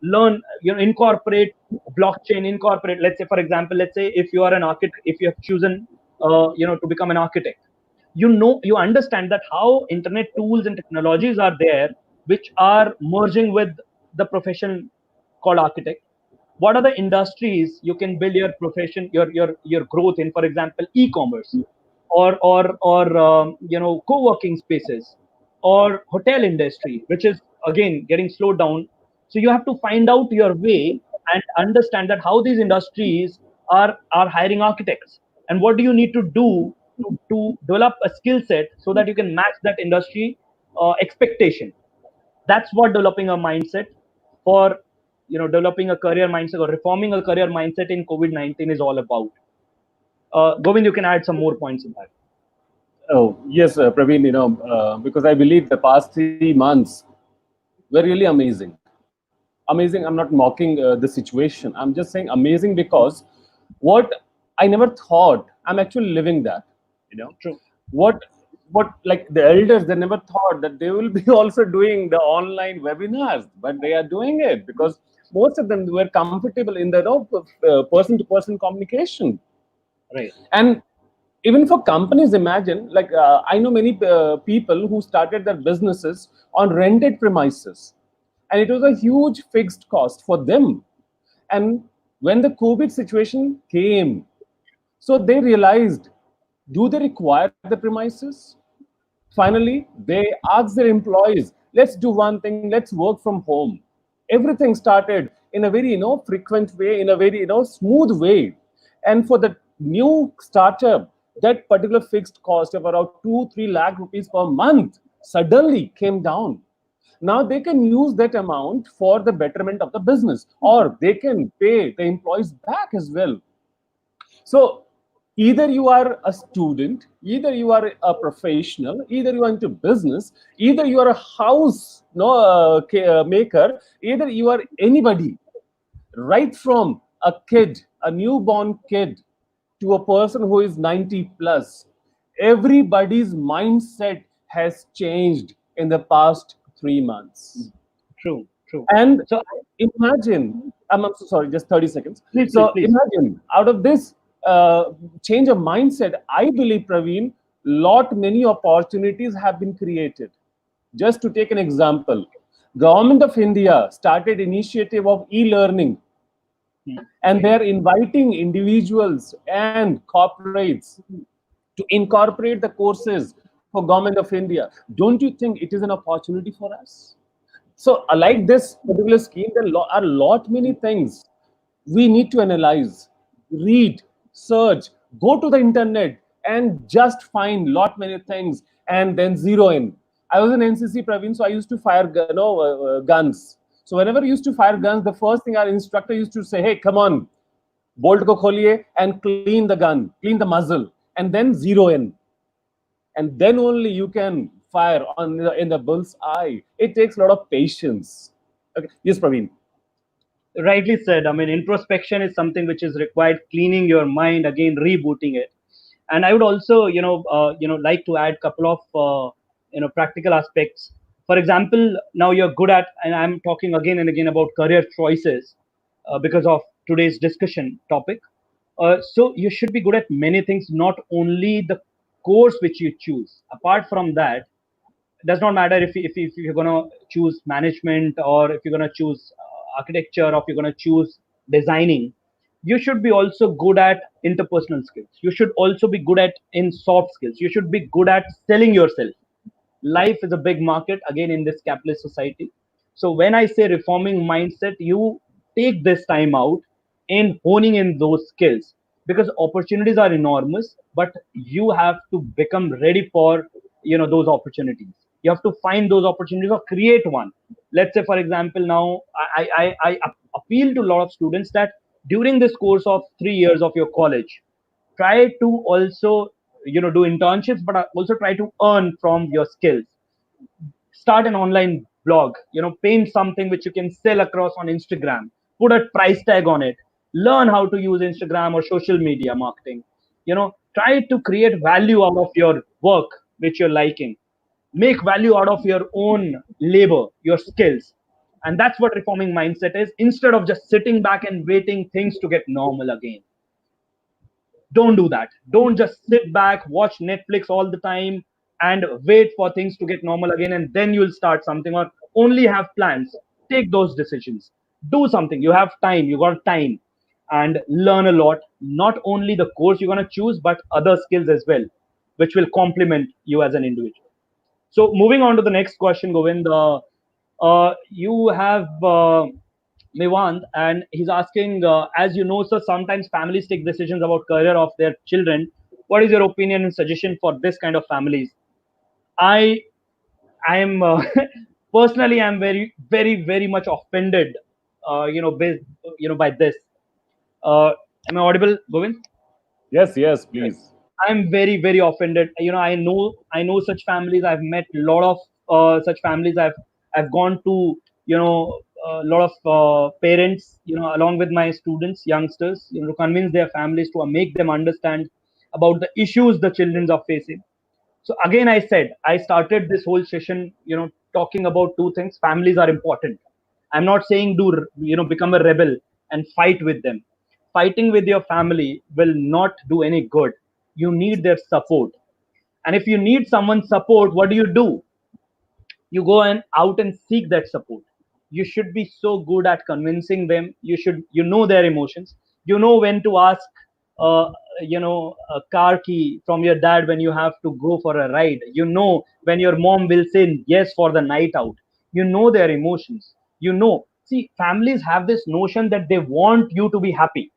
Learn, incorporate blockchain, incorporate, let's say, for example, let's say if you are an architect, if you have chosen to become an architect, you understand that how internet tools and technologies are there which are merging with the profession called architect. What are the industries you can build your profession, your growth in? For example, e-commerce, or co-working spaces, or hotel industry, which is again getting slowed down. So you have to find out your way and understand that how these industries are hiring architects, and what do you need to do to develop a skill set so that you can match that industry expectation. That's what developing a mindset for, developing a career mindset or reforming a career mindset in COVID-19 is all about. Govind, you can add some more points in that. Oh, yes, Praveen, because I believe the past 3 months were really amazing. Amazing. I'm not mocking the situation. I'm just saying amazing because what I never thought, I'm actually living that. You know, True. what what like the elders, they never thought that they will be also doing the online webinars, but they are doing it because most of them were comfortable in the person to person communication. Right. And even for companies, imagine, like I know many people who started their businesses on rented premises, and it was a huge fixed cost for them. And when the COVID situation came, so they realized, do they require the premises? Finally, they asked their employees, let's do one thing, let's work from home. Everything started in a very frequent way, in a very smooth way. And for the new startup, that particular fixed cost of around 2-3 lakh rupees per month suddenly came down. Now they can use that amount for the betterment of the business, or they can pay the employees back as well. So either you are a student, either you are a professional, either you are into business, either you are a house maker, either you are anybody, right from a kid, a newborn kid, to a person who is 90 plus. Everybody's mindset has changed in the past 3 months. True. True. And So imagine, I'm so sorry, just 30 seconds. please, So please. imagine out of this change of mindset, I believe, Praveen, lot many opportunities have been created. Just to take an example, Government of India started initiative of e-learning, and they're inviting individuals and corporates to incorporate the courses for Government of India. Don't you think it is an opportunity for us? So, like this particular scheme, there are lot many things we need to analyze, read, search, go to the internet, and just find lot many things, and then zero in. I was in NCC, Praveen, so I used to fire guns. So whenever I used to fire guns, the first thing our instructor used to say, "Hey, come on, bolt ko kholiye and clean the gun, clean the muzzle, and then zero in, and then only you can fire in the bull's eye." It takes a lot of patience. Okay. Yes, Praveen. Rightly said. I mean, introspection is something which is required, cleaning your mind, again rebooting it. And I would also, like to add a couple of practical aspects. For example, now you're good at, and I'm talking again and again about career choices because of today's discussion topic. So you should be good at many things, not only the course which you choose. Apart from that, it does not matter if you're going to choose management, or if you're going to choose architecture, or if you're going to choose designing. You should be also good at interpersonal skills. You should also be good at in soft skills. You should be good at selling yourself. Life is a big market again in this capitalist society. So when I say reforming mindset, you take this time out in honing in those skills, because opportunities are enormous, but you have to become ready for those opportunities. You have to find those opportunities or create one. Let's say, for example, now I appeal to a lot of students that During this course of 3 years of your college, try to also do internships, but also try to earn from your skills. Start an online blog, paint something which you can sell across on Instagram, put a price tag on it, learn how to use Instagram or social media marketing. Try to create value out of your work which you're liking. Make value out of your own labor, your skills. And that's what reforming mindset is. Instead of just sitting back and waiting things to get normal again, don't do that. Don't just sit back, watch Netflix all the time, and wait for things to get normal again, and then you'll start something, or only have plans. Take those decisions. Do something. You have time. You got time. And learn a lot. Not only the course you're going to choose, but other skills as well, which will complement you as an individual. So moving on to the next question, Govind. You have Mewand, and he's asking, as you know, sir, sometimes families take decisions about career of their children. What is your opinion and suggestion for this kind of families? I am personally, I'm very, very, very much offended, by this. Uh, am I audible, Govind? Yes, yes, Yes. please. I'm very, very offended. I know such families. I've met a lot of such families. I've gone to a lot of parents, along with my students, youngsters, to convince their families, to make them understand about the issues the children are facing. So again, I started this whole session, talking about two things. Families are important. I'm not saying become a rebel and fight with them. Fighting with your family will not do any good. You need their support. And if you need someone's support, what do? You go and out and seek that support. You should be so good at convincing them. You know their emotions. You know when to ask a car key from your dad when you have to go for a ride. When your mom will say yes for the night out. Their emotions. See, families have this notion that they want you to be happy,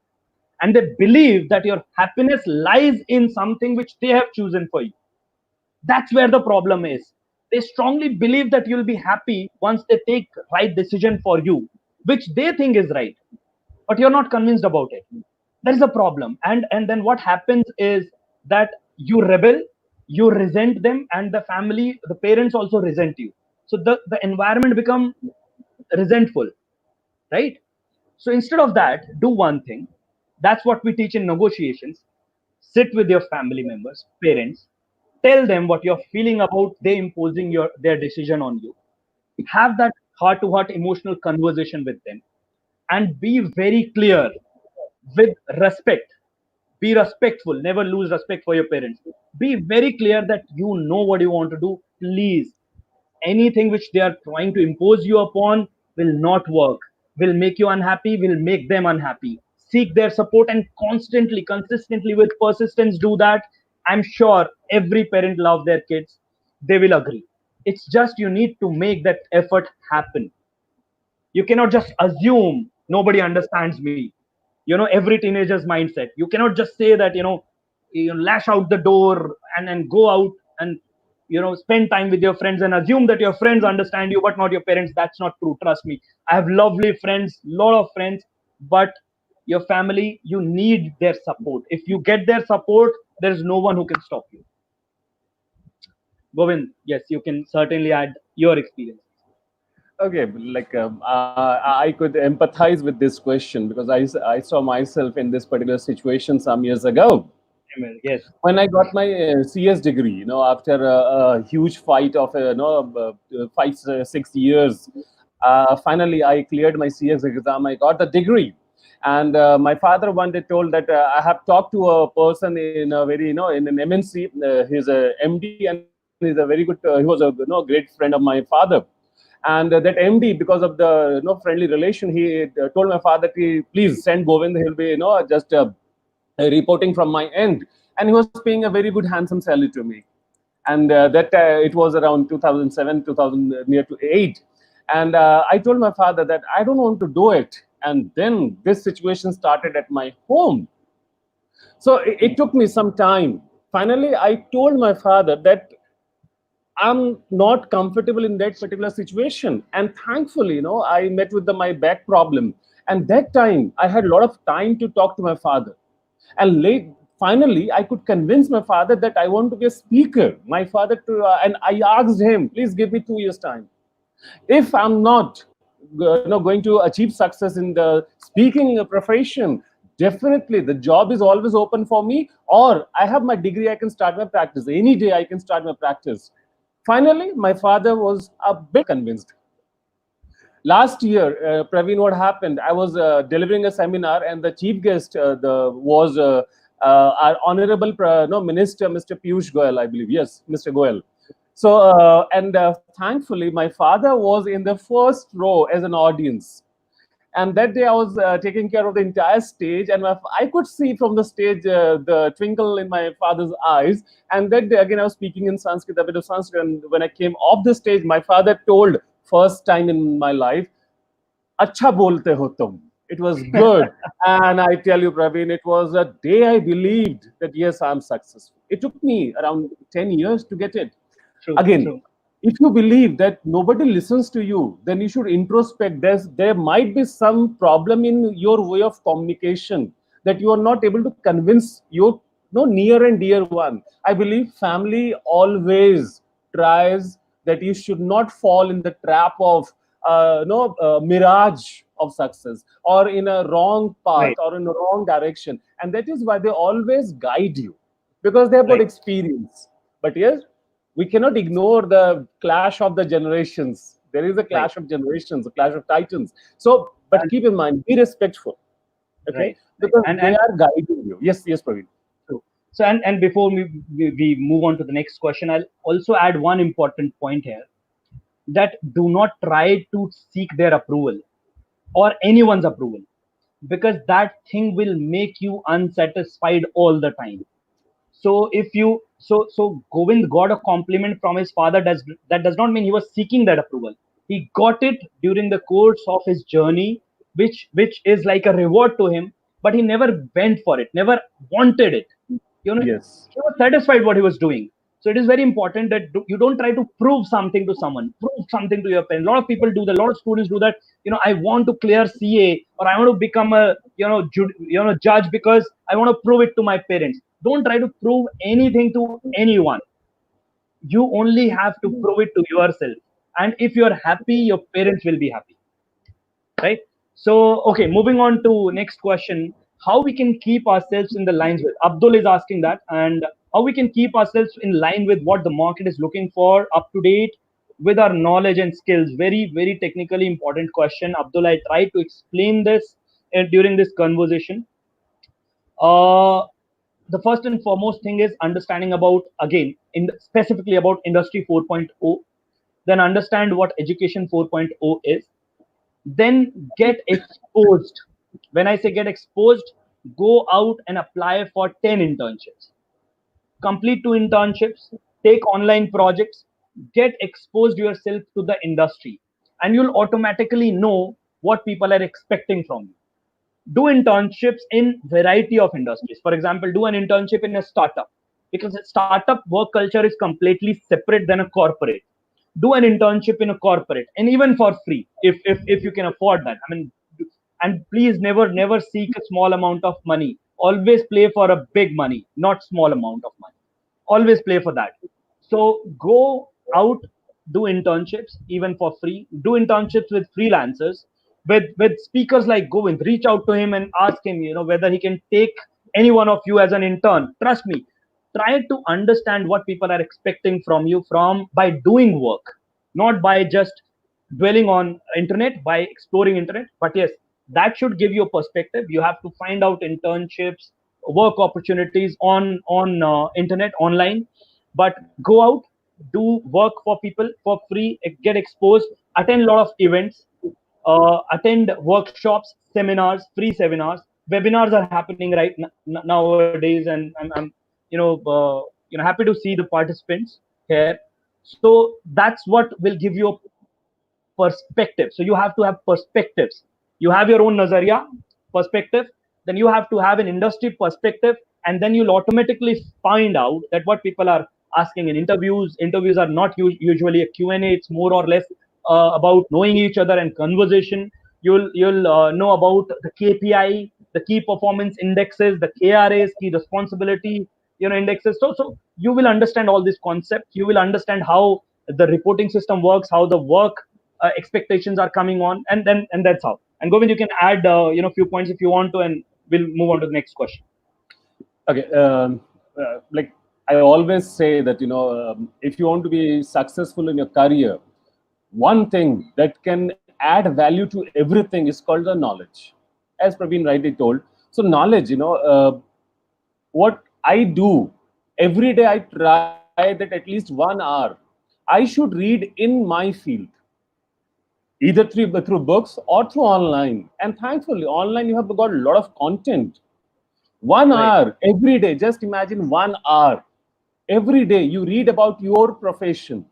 and they believe that your happiness lies in something which they have chosen for you. That's where the problem is. They strongly believe that you'll be happy once they take right decision for you, which they think is right, but you're not convinced about it. There is a problem. And then what happens is that you rebel, you resent them, and the parents also resent you. So the environment become resentful, right? So instead of that, do one thing. That's what we teach in negotiations. Sit with your family members, parents, tell them what you're feeling about they imposing their decision on you. Have that heart to heart emotional conversation with them, and be very clear with respect. Be respectful. Never lose respect for your parents. Be very clear that you know what you want to do. Please, anything which they are trying to impose you upon will not work, will make you unhappy, will make them unhappy. Seek their support, and constantly, consistently, with persistence, do that. I'm sure every parent loves their kids. They will agree. It's just you need to make that effort happen. You cannot just assume nobody understands me. Every teenager's mindset. You cannot just say that, you lash out the door and go out and spend time with your friends and assume that your friends understand you but not your parents. That's not true. Trust me. I have lovely friends, lot of friends, but your family, you need their support. If you get their support, there is no one who can stop you. Govind, yes, you can certainly add your experience. Okay, like I could empathize with this question because I saw myself in this particular situation some years ago Yes. when I got my CS degree. After a huge fight of 5 6 years, finally I cleared my CS exam. I got the degree, and my father one day told that I have talked to a person in a very in an MNC. He's a MD, and he's a very good. He was a great friend of my father. And that MD, because of the friendly relation, he told my father, please send Govind. He'll be just reporting from my end, and he was paying a very good handsome salary to me. And that it was around 2007, 2000, near to 8. And I told my father that I don't want to do it. And then this situation started at my home. So it took me some time. Finally, I told my father that I'm not comfortable in that particular situation. And thankfully, I met with my back problem. And that time, I had a lot of time to talk to my father. And finally, I could convince my father that I want to be a speaker. My father, and I asked him, please give me 2 years' time. If I'm not going to achieve success in the speaking profession, definitely the job is always open for me, or I have my degree, I can start my practice any day. I can start my practice. Finally, my father was a bit convinced. Last year, Praveen, what happened, I was delivering a seminar, and the chief guest was our honorable no, minister, Mr. Piyush Goyal, I believe. Yes, Mr. Goyal. So and thankfully my father was in the first row as an audience. And that day I was taking care of the entire stage, and I could see from the stage the twinkle in my father's eyes. And that day again I was speaking in Sanskrit, a bit of Sanskrit, and when I came off the stage, my father told, first time in my life, "Acha bolte ho tum." It was good. And I tell you, Praveen, it was a day I believed that yes, I'm successful. It took me around 10 years to get it. True, Again, true. if you believe that nobody listens to you, then you should introspect. There might be some problem in your way of communication, that you are not able to convince your no near and dear one. I believe family always tries that you should not fall in the trap of no mirage of success, or in a wrong path, Right, or in a wrong direction. And that is why they always guide you, because they have got right. experience. But yes, we cannot ignore the clash of the generations. There is a Right. clash of generations, a clash of titans. So, but And keep in mind, be respectful, okay? right, right. Because they And are guiding you. Yes, yes, Praveen. true. So and before we move on to the next question, I'll also add one important point here, that do not try to seek their approval or anyone's approval, because that thing will make you unsatisfied all the time. So if you so Govind got a compliment from his father, does not mean he was seeking that approval. He got it during the course of his journey, which is like a reward to him, but he never went for it, never wanted it. You know, Yes, he was satisfied what he was doing. So it is very important that you don't try to prove something to someone, prove something to your parents. A lot of people do that. A lot of students do that. I want to clear CA, or I want to become a judge because I want to prove it to my parents. Don't try to prove anything to anyone. You only have to prove it to yourself. And if you're happy, your parents will be happy, right? So okay, moving on to next question. How we can keep ourselves in the lines with Abdul is asking that, and how we can keep ourselves in line with what the market is looking for, up to date with our knowledge and skills. Very, very technically important question, Abdul. I tried to explain this during this conversation. uh, the first and foremost thing is understanding about, again, specifically about industry 4.0, then understand what education 4.0 is, then get exposed. When I say get exposed, go out and apply for 10 internships, complete 2 internships, take online projects, get exposed yourself to the industry, and you'll automatically know what people are expecting from you. Do internships in variety of industries. For example, do an internship in a startup, because a startup work culture is completely separate than a corporate. Do an internship in a corporate, and even for free, if you can afford that. I mean, and please never seek a small amount of money. Always play for a big money, not small amount of money. Always play for that. So go out, do internships even for free. Do internships with freelancers, with speakers like Govind. Reach out to him and ask him, whether he can take any one of you as an intern. Trust me, try to understand what people are expecting from you, from by doing work, not by just dwelling on internet, by exploring internet. But yes, that should give you a perspective. You have to find out internships, work opportunities on internet, online. But go out, do work for people for free, get exposed, attend a lot of events, attend workshops, seminars, free seminars. Webinars are happening nowadays, and I'm happy to see the participants here. So that's what will give you a perspective. So you have to have perspectives. You have your own nazariya, perspective, then you have to have an industry perspective, and then you'll automatically find out that what people are asking in interviews. Interviews are not usually a Q&A. It's more or less about knowing each other and conversation. You'll know about the KPI, the key performance indexes, the KRAs, key responsibility indexes. So you will understand all these concepts. You will understand how the reporting system works, how the work expectations are coming on, and that's how. And Govind, you can add few points if you want to, and we'll move on to the next question. Okay, like I always say that if you want to be successful in your career, one thing that can add value to everything is called the knowledge, as Praveen rightly told. So knowledge, what I do every day, I try that at least 1 hour I should read in my field, either through books or through online. And thankfully, online you have got a lot of content. One Right. hour every day. Just imagine 1 hour every day you read about your profession,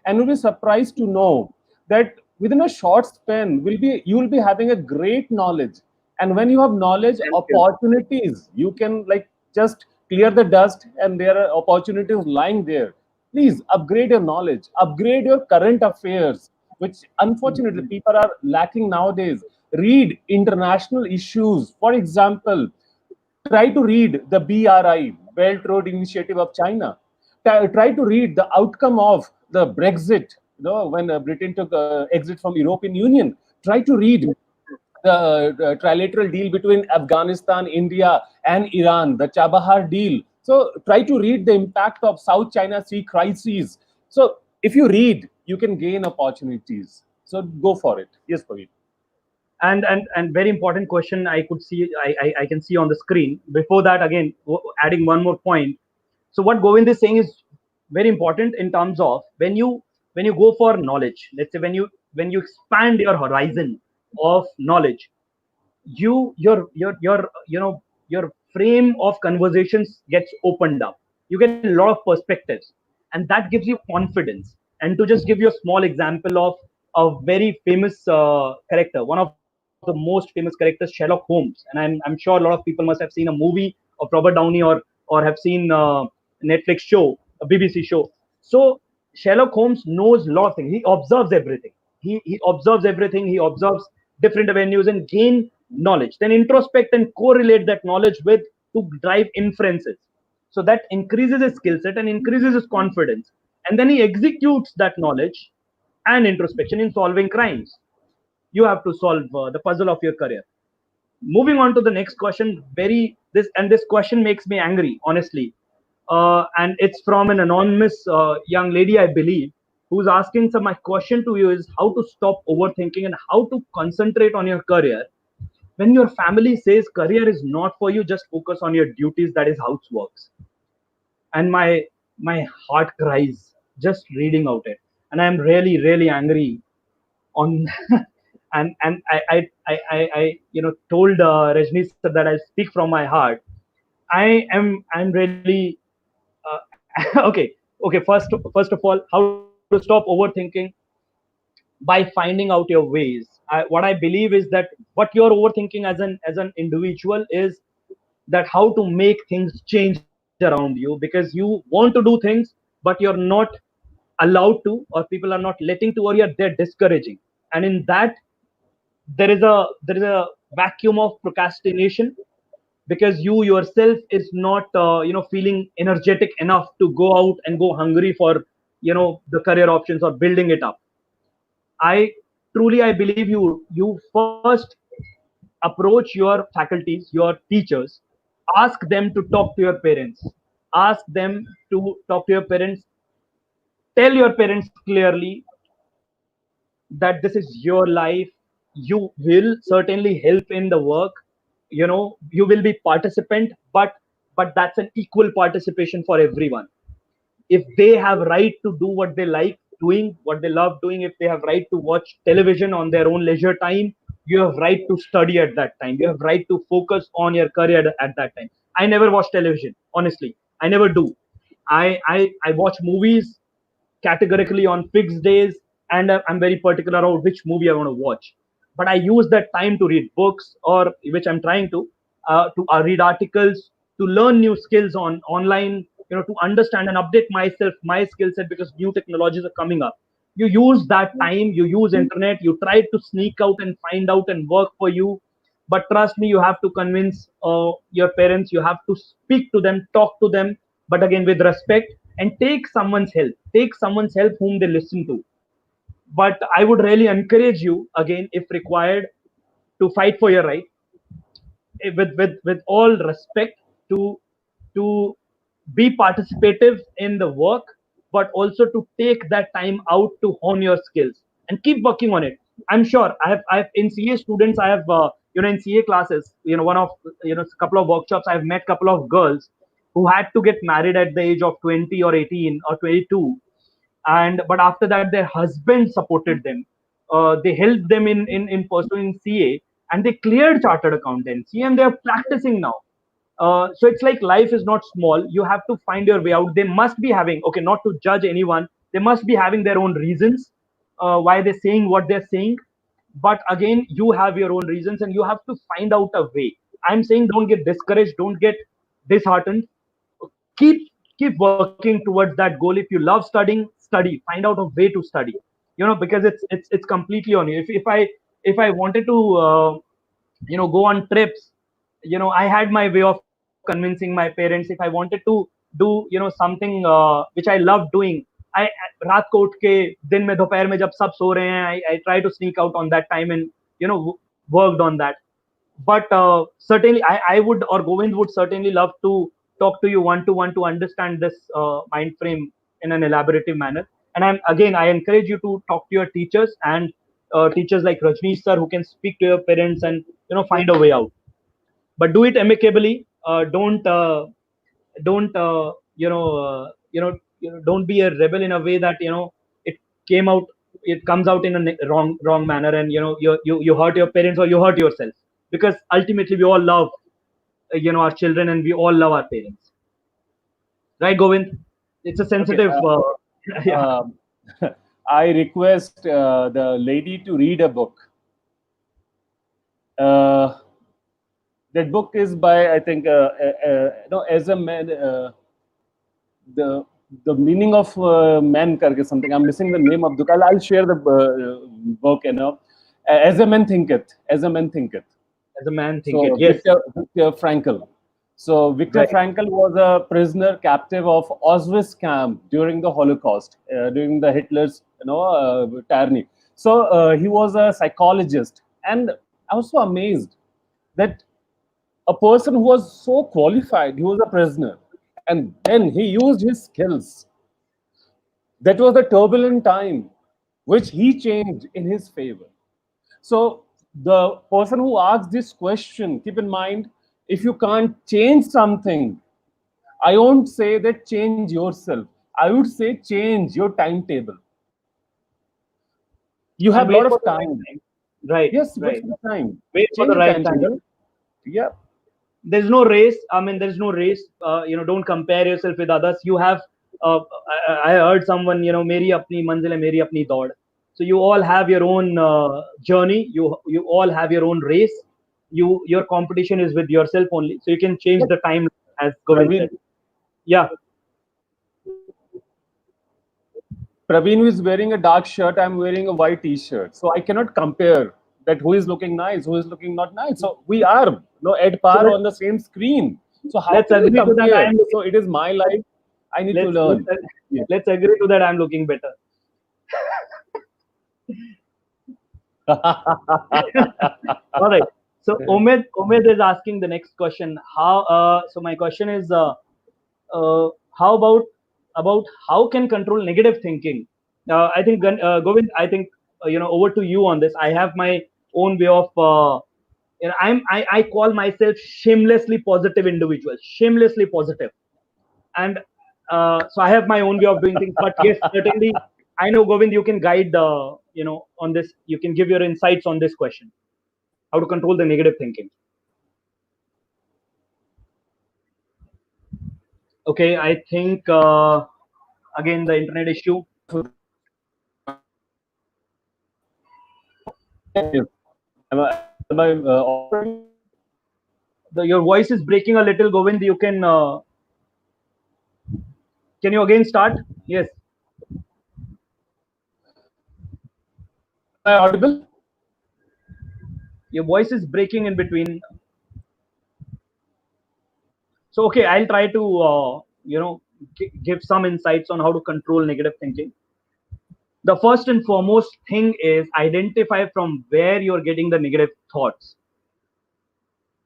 and you'll be surprised to know that within a short span you will be having a great knowledge. And when you have knowledge, Thank you. opportunities, you can like just clear the dust, and there are opportunities lying there. Please upgrade your knowledge, upgrade your current affairs, which unfortunately people are lacking nowadays. Read international issues. For example, try to read the BRI, Belt Road Initiative of China. Try to read the outcome of the Brexit, when Britain took exit from European Union. Try to read the trilateral deal between Afghanistan, India, and Iran, the Chabahar deal. So try to read the impact of South China Sea crises. So if you read, you can gain opportunities. So go for it. Yes, Praveen. And very important question I could see, I can see on the screen. Before that, again, adding one more point. So what Govind is saying is very important in terms of when you go for knowledge. Let's say when you expand your horizon of knowledge, your frame of conversations gets opened up. You get a lot of perspectives, and that gives you confidence. And to just give you a small example of a very famous character, one of the most famous characters, Sherlock Holmes. And I'm sure a lot of people must have seen a movie of Robert Downey, or have seen Netflix show, a BBC show. So Sherlock Holmes knows a lot of things. He observes everything. He observes everything. He observes different avenues and gain knowledge. Then introspect and correlate that knowledge with to drive inferences. So that increases his skill set and increases his confidence. And then he executes that knowledge and introspection in solving crimes. You have to solve the puzzle of your career. Moving on to the next question, this question makes me angry, honestly. And it's from an anonymous young lady, I believe, who's asking. So my question to you is how to stop overthinking and how to concentrate on your career when your family says career is not for you, just focus on your duties. That is how it works. And my heart cries just reading out it, and I'm really really angry on. And told Rajni sir that I speak from my heart. I'm really okay. First of all, how to stop overthinking? By finding out your ways. What I believe is that what you're overthinking as an individual is that how to make things change around you, because you want to do things but you're not allowed to, or people are not letting to, or they're discouraging. And in that, there is a vacuum of procrastination, because you yourself is not feeling energetic enough to go out and go hungry for the career options or building it up. I believe you first approach your faculties, your teachers, ask them to talk to your parents, ask them to talk to your parents, tell your parents clearly that this is your life. You will certainly help in the work, you will be participant, but that's an equal participation for everyone. If they have right to do what they like doing, what they love doing, if they have right to watch television on their own leisure time, you have right to study at that time, you have right to focus on your career at that time. I never watch television, honestly. I never do. I watch movies categorically on fixed days, and I'm very particular about which movie I want to watch. But I use that time to read books, or which I'm trying to read articles, to learn new skills online, to understand and update myself, my skill set, because new technologies are coming up. You use that time, you use internet, you try to sneak out and find out and work for you. But trust me, you have to convince your parents, you have to speak to them, talk to them, but again with respect, and take someone's help whom they listen to. But I would really encourage you, again, if required, to fight for your right, with all respect, to to be participative in the work, but also to take that time out to hone your skills and keep working on it. I'm sure I have in CA students, I have in CA classes, one of a couple of workshops, I've met a couple of girls who had to get married at the age of 20 or 18 or 22, and but after that their husband supported them. They helped them in pursuing CA, and they cleared chartered accountancy, and they're practicing now. So it's like life is not small. You have to find your way out. They must be having, okay, not to judge anyone, they must be having their own reasons why they're saying what they're saying. But again, you have your own reasons, and you have to find out a way. I'm saying, don't get discouraged, don't get disheartened. Keep keep working towards that goal. If you love studying, study, find out a way to study, because it's completely on you. If I wanted to go on trips, I had my way of convincing my parents. If I wanted to do something which I love doing, I रात को उठ के दिन में दोपहर में जब सब सो रहे हैं, I try to sneak out on that time and worked on that. But certainly I would, or Govind would certainly love to talk to you one to one to understand this mind frame in an elaborative manner. And I encourage you to talk to your teachers, and teachers like Rajneesh sir, who can speak to your parents and find a way out. But do it amicably. Don't don't be a rebel in a way that it came out it comes out in a wrong manner, and you hurt your parents or you hurt yourself, because ultimately we all love our children, and we all love our parents, right, Govind? It's a Okay. sensitive yeah. I request the lady to read a book. That book is by, I think, no, as a man, the meaning of man karke something. I'm missing the name of the. I'll share the book. As a man thinketh, as a man thinketh. As a man So thinketh, yes. Viktor Frankl. So Viktor Right. Frankl was a prisoner captive of Auschwitz camp during the Holocaust, during the Hitler's tyranny. So he was a psychologist, and I was so amazed that a person who was so qualified, he was a prisoner, and then he used his skills. That was the turbulent time, which he changed in his favor. So the person who asks this question, keep in mind, if you can't change something, I won't say that change yourself. I would say change your timetable. You And have a wait lot for of the right time. time. Right, Yes, wait right. for the time. Wait for Change the your right time. timetable. Yeah. There's no race. I mean, there's no race. Don't compare yourself with others. You have. I heard someone, मेरी अपनी मंजिल है, मेरी अपनी दौड़. So you all have your own journey. You all have your own race. Your competition is with yourself only. So you can change the time, as Govind Praveen, said. Yeah. Praveen is wearing a dark shirt, I'm wearing a white t-shirt. So I cannot compare that who is looking nice, who is looking not nice. So we are at par So on the same screen. So how let's can we agree to that. compare? So it is my life. I need to learn. Let's agree to that. I'm looking better. All right. So Omid is asking the next question. So my question is, how about how can control negative thinking? I think Govind, I think over to you on this. I have my own way of. I call myself shamelessly positive individual, shamelessly positive, and so I have my own way of doing things. But yes, certainly, I know, Govind, you can guide on this. You can give your insights on this question: how to control the negative thinking. Okay, I think again the internet issue. Am I Your voice is breaking a little, Govind. You can you again start? Yes. I audible? Your voice is breaking in between. So, okay, I'll try to, give some insights on how to control negative thinking. The first and foremost thing is identify from where you're getting the negative thoughts.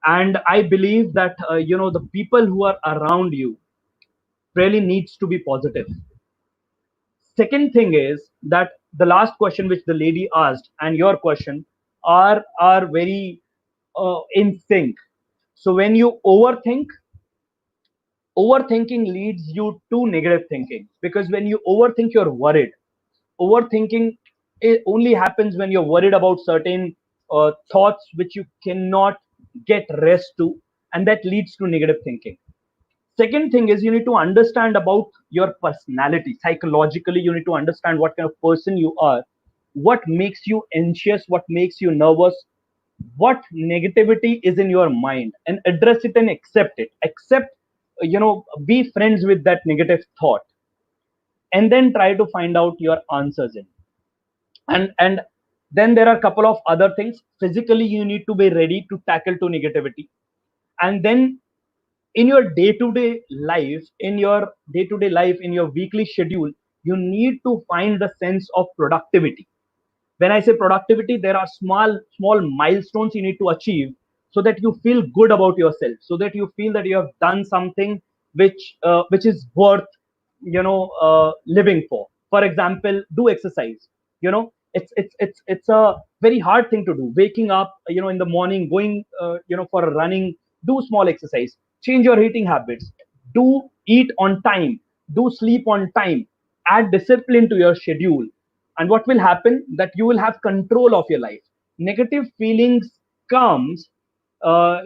And I believe that, the people who are around you really needs to be positive. Second thing is that the last question which the lady asked and your question are very in sync. So when you overthinking leads you to negative thinking, because when you overthink, you're worried. Overthinking, it only happens when you're worried about certain thoughts which you cannot get rest to, and that leads to negative thinking. Second thing is you need to understand about your personality. Psychologically, you need to understand what kind of person you are, what makes you anxious, what makes you nervous, what negativity is in your mind, and address it and accept it. Be friends with that negative thought, and then try to find out your answers in. And then there are a couple of other things. Physically, you need to be ready to tackle to negativity. And then in your day-to-day life, in your weekly schedule, you need to find the sense of productivity. When I say productivity, there are small milestones you need to achieve, so that you feel good about yourself, so that you feel that you have done something which is worth living for. For example, do exercise. It's a very hard thing to do, waking up in the morning, going for a running. Do small exercise, change your eating habits, do eat on time, do sleep on time, add discipline to your schedule. And what will happen, that you will have control of your life. Negative feelings comes when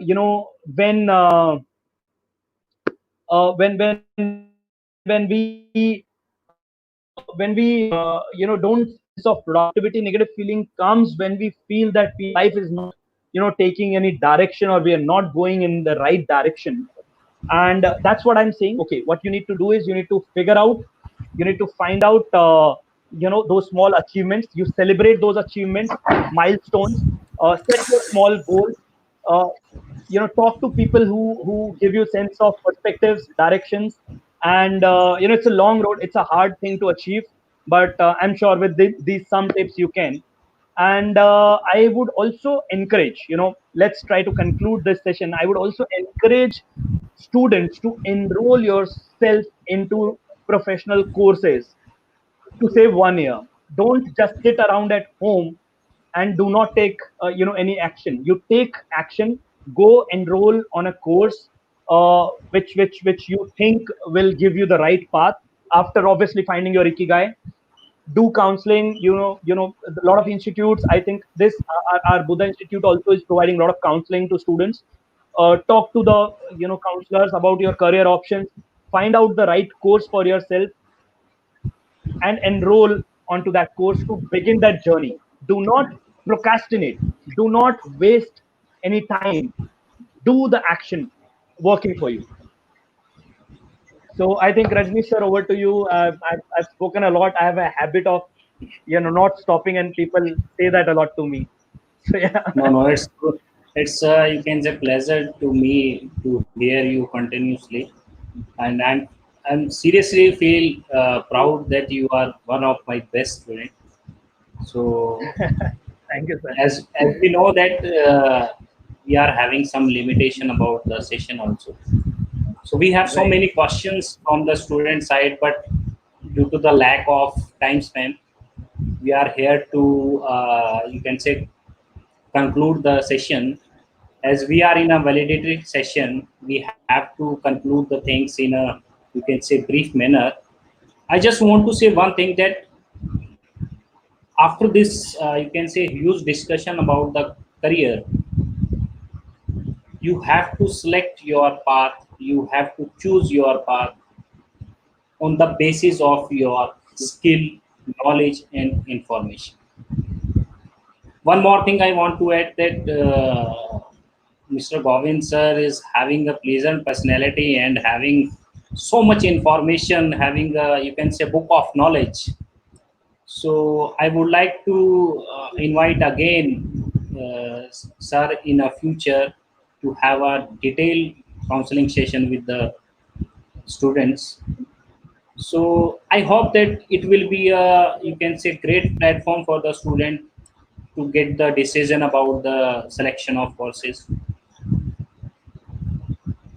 don't sense of productivity. Negative feeling comes when we feel that life is not taking any direction, or we are not going in the right direction. And that's what I'm saying. Okay, what you need to do is you need to figure out, you need to find out those small achievements. You celebrate those achievements, milestones, set your small goals, uh, talk to people who give you sense of perspectives, directions. And it's a long road, it's a hard thing to achieve, but I'm sure with these some tips you can. And I would also encourage, let's try to conclude this session. I would also encourage students to enroll yourself into professional courses to save 1 year. Don't just sit around at home and do not take any action. You take action. Go enroll on a course which you think will give you the right path. After obviously finding your ikigai, do counseling. A lot of institutes. I think this our Buddha Institute also is providing a lot of counseling to students. Talk to the counselors about your career options. Find out the right course for yourself and enroll onto that course to begin that journey. Do not procrastinate. Do not waste any time. Do the action working for you. So I think Rajnish sir, over to you. I've spoken a lot. I have a habit of not stopping, and people say that a lot to me. So yeah. No, it's good. It's you can say pleasure to me to hear you continuously, and I'm seriously feel proud that you are one of my best students. So Thank you, sir. as we know that we are having some limitation about the session also. So we have so Right. many questions from the student side, but due to the lack of time span, we are here to you can say conclude the session. As we are in a validatory session, we have to conclude the things in a you can say brief manner. I just want to say one thing, that after this you can say huge discussion about the career, you have to select your path, you have to choose your path on the basis of your skill, knowledge and information. One more thing I want to add, that Mr. Govind sir is having a pleasant personality and having so much information, having a you can say book of knowledge. So I would like to invite again, sir, in a future to have a detailed counseling session with the students. So I hope that it will be a, you can say, great platform for the student to get the decision about the selection of courses.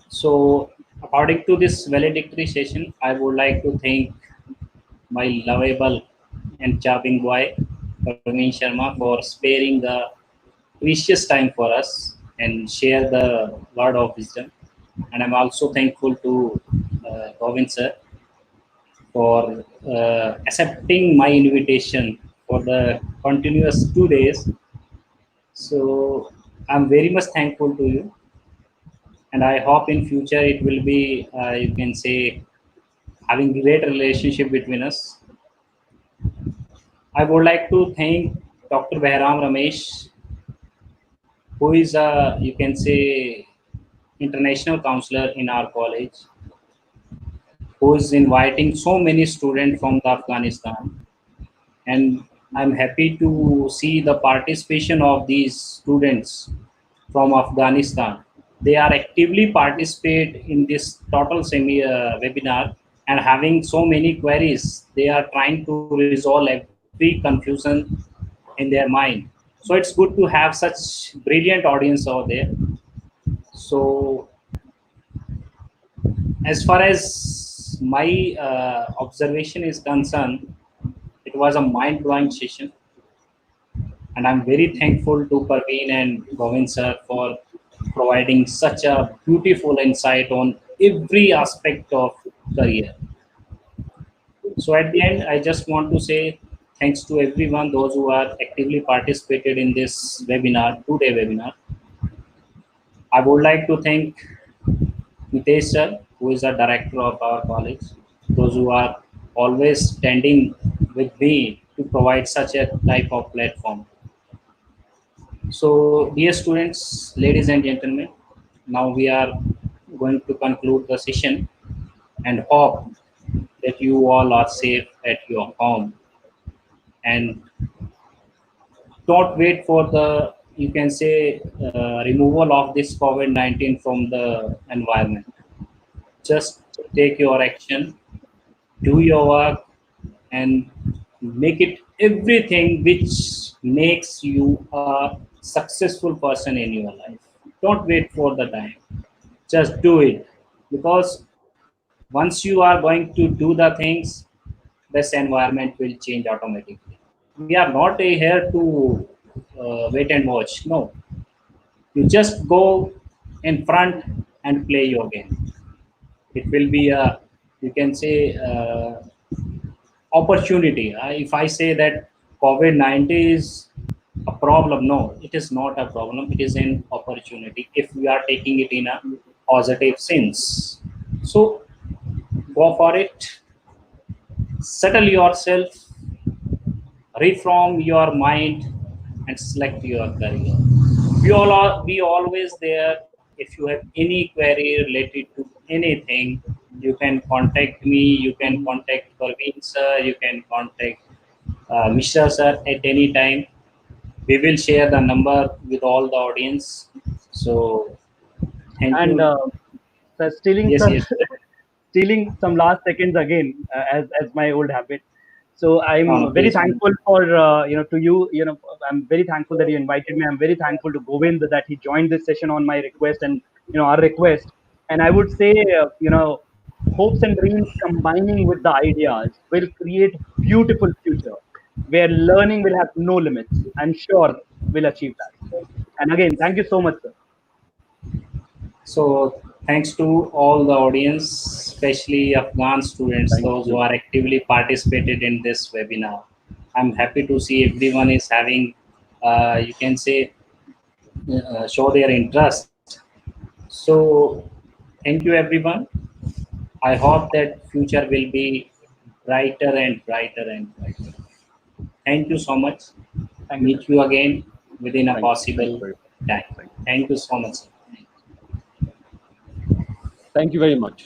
So according to this valedictory session, I would like to thank my lovable and charming boy, Praveen Sharma, for sparing the precious time for us and share the word of wisdom. And I'm also thankful to Govind sir for accepting my invitation for the continuous 2 days. So I'm very much thankful to you, and I hope in future it will be, you can say, having great relationship between us. I would like to thank Dr. Behram Ramesh, who is a, you can say, international counselor in our college, who is inviting so many students from the Afghanistan. And I'm happy to see the participation of these students from Afghanistan. They are actively participate in this total semi webinar and having so many queries. They are trying to resolve every confusion in their mind. So it's good to have such brilliant audience over there. So as far as my observation is concerned, it was a mind-blowing session, and I'm very thankful to Parveen and Govind sir for providing such a beautiful insight on every aspect of career. So at the end, I just want to say thanks to everyone, those who are actively participated in this webinar, two-day webinar. I would like to thank Mitesh sir, who is the director of our college, those who are always standing with me to provide such a type of platform. So, dear students, ladies and gentlemen, now we are going to conclude the session and hope that you all are safe at your home and don't wait for the, you can say, removal of this COVID-19 from the environment. Just take your action, do your work, and make it everything which makes you a successful person in your life. Don't wait for the time, just do it, because once you are going to do the things, this environment will change automatically. We are not here to wait and watch. No, you just go in front and play your game. It will be a, you can say, opportunity. If I say that COVID-19 is a problem, no, it is not a problem. It is an opportunity if we are taking it in a positive sense. So go for it, settle yourself, reform your mind, and select your career. We always there. If you have any query related to anything, you can contact me. You can contact Parveen sir. You can contact Mishra sir at any time. We will share the number with all the audience. So thank And you. so stealing Yes, some yes. stealing some last seconds again, as my old habit. So No, no, I'm very please. thankful for to you. I'm very thankful that you invited me. I'm very thankful to Govind that he joined this session on my request and our request. And I would say hopes and dreams combining with the ideas will create beautiful future where learning will have no limits. I'm sure we'll achieve that. And again, thank you so much, sir. So thanks to all the audience, especially Afghan students, Thank those who you. are actively participated in this webinar. I'm happy to see everyone is having, you can say, show their interest. So thank you everyone. I hope that future will be brighter and brighter and brighter. Thank you so much. Thank you, sir. Meet you again within a Thank you. Thank you possible very much. time. Thank you. Thank you so much. Thank you very much.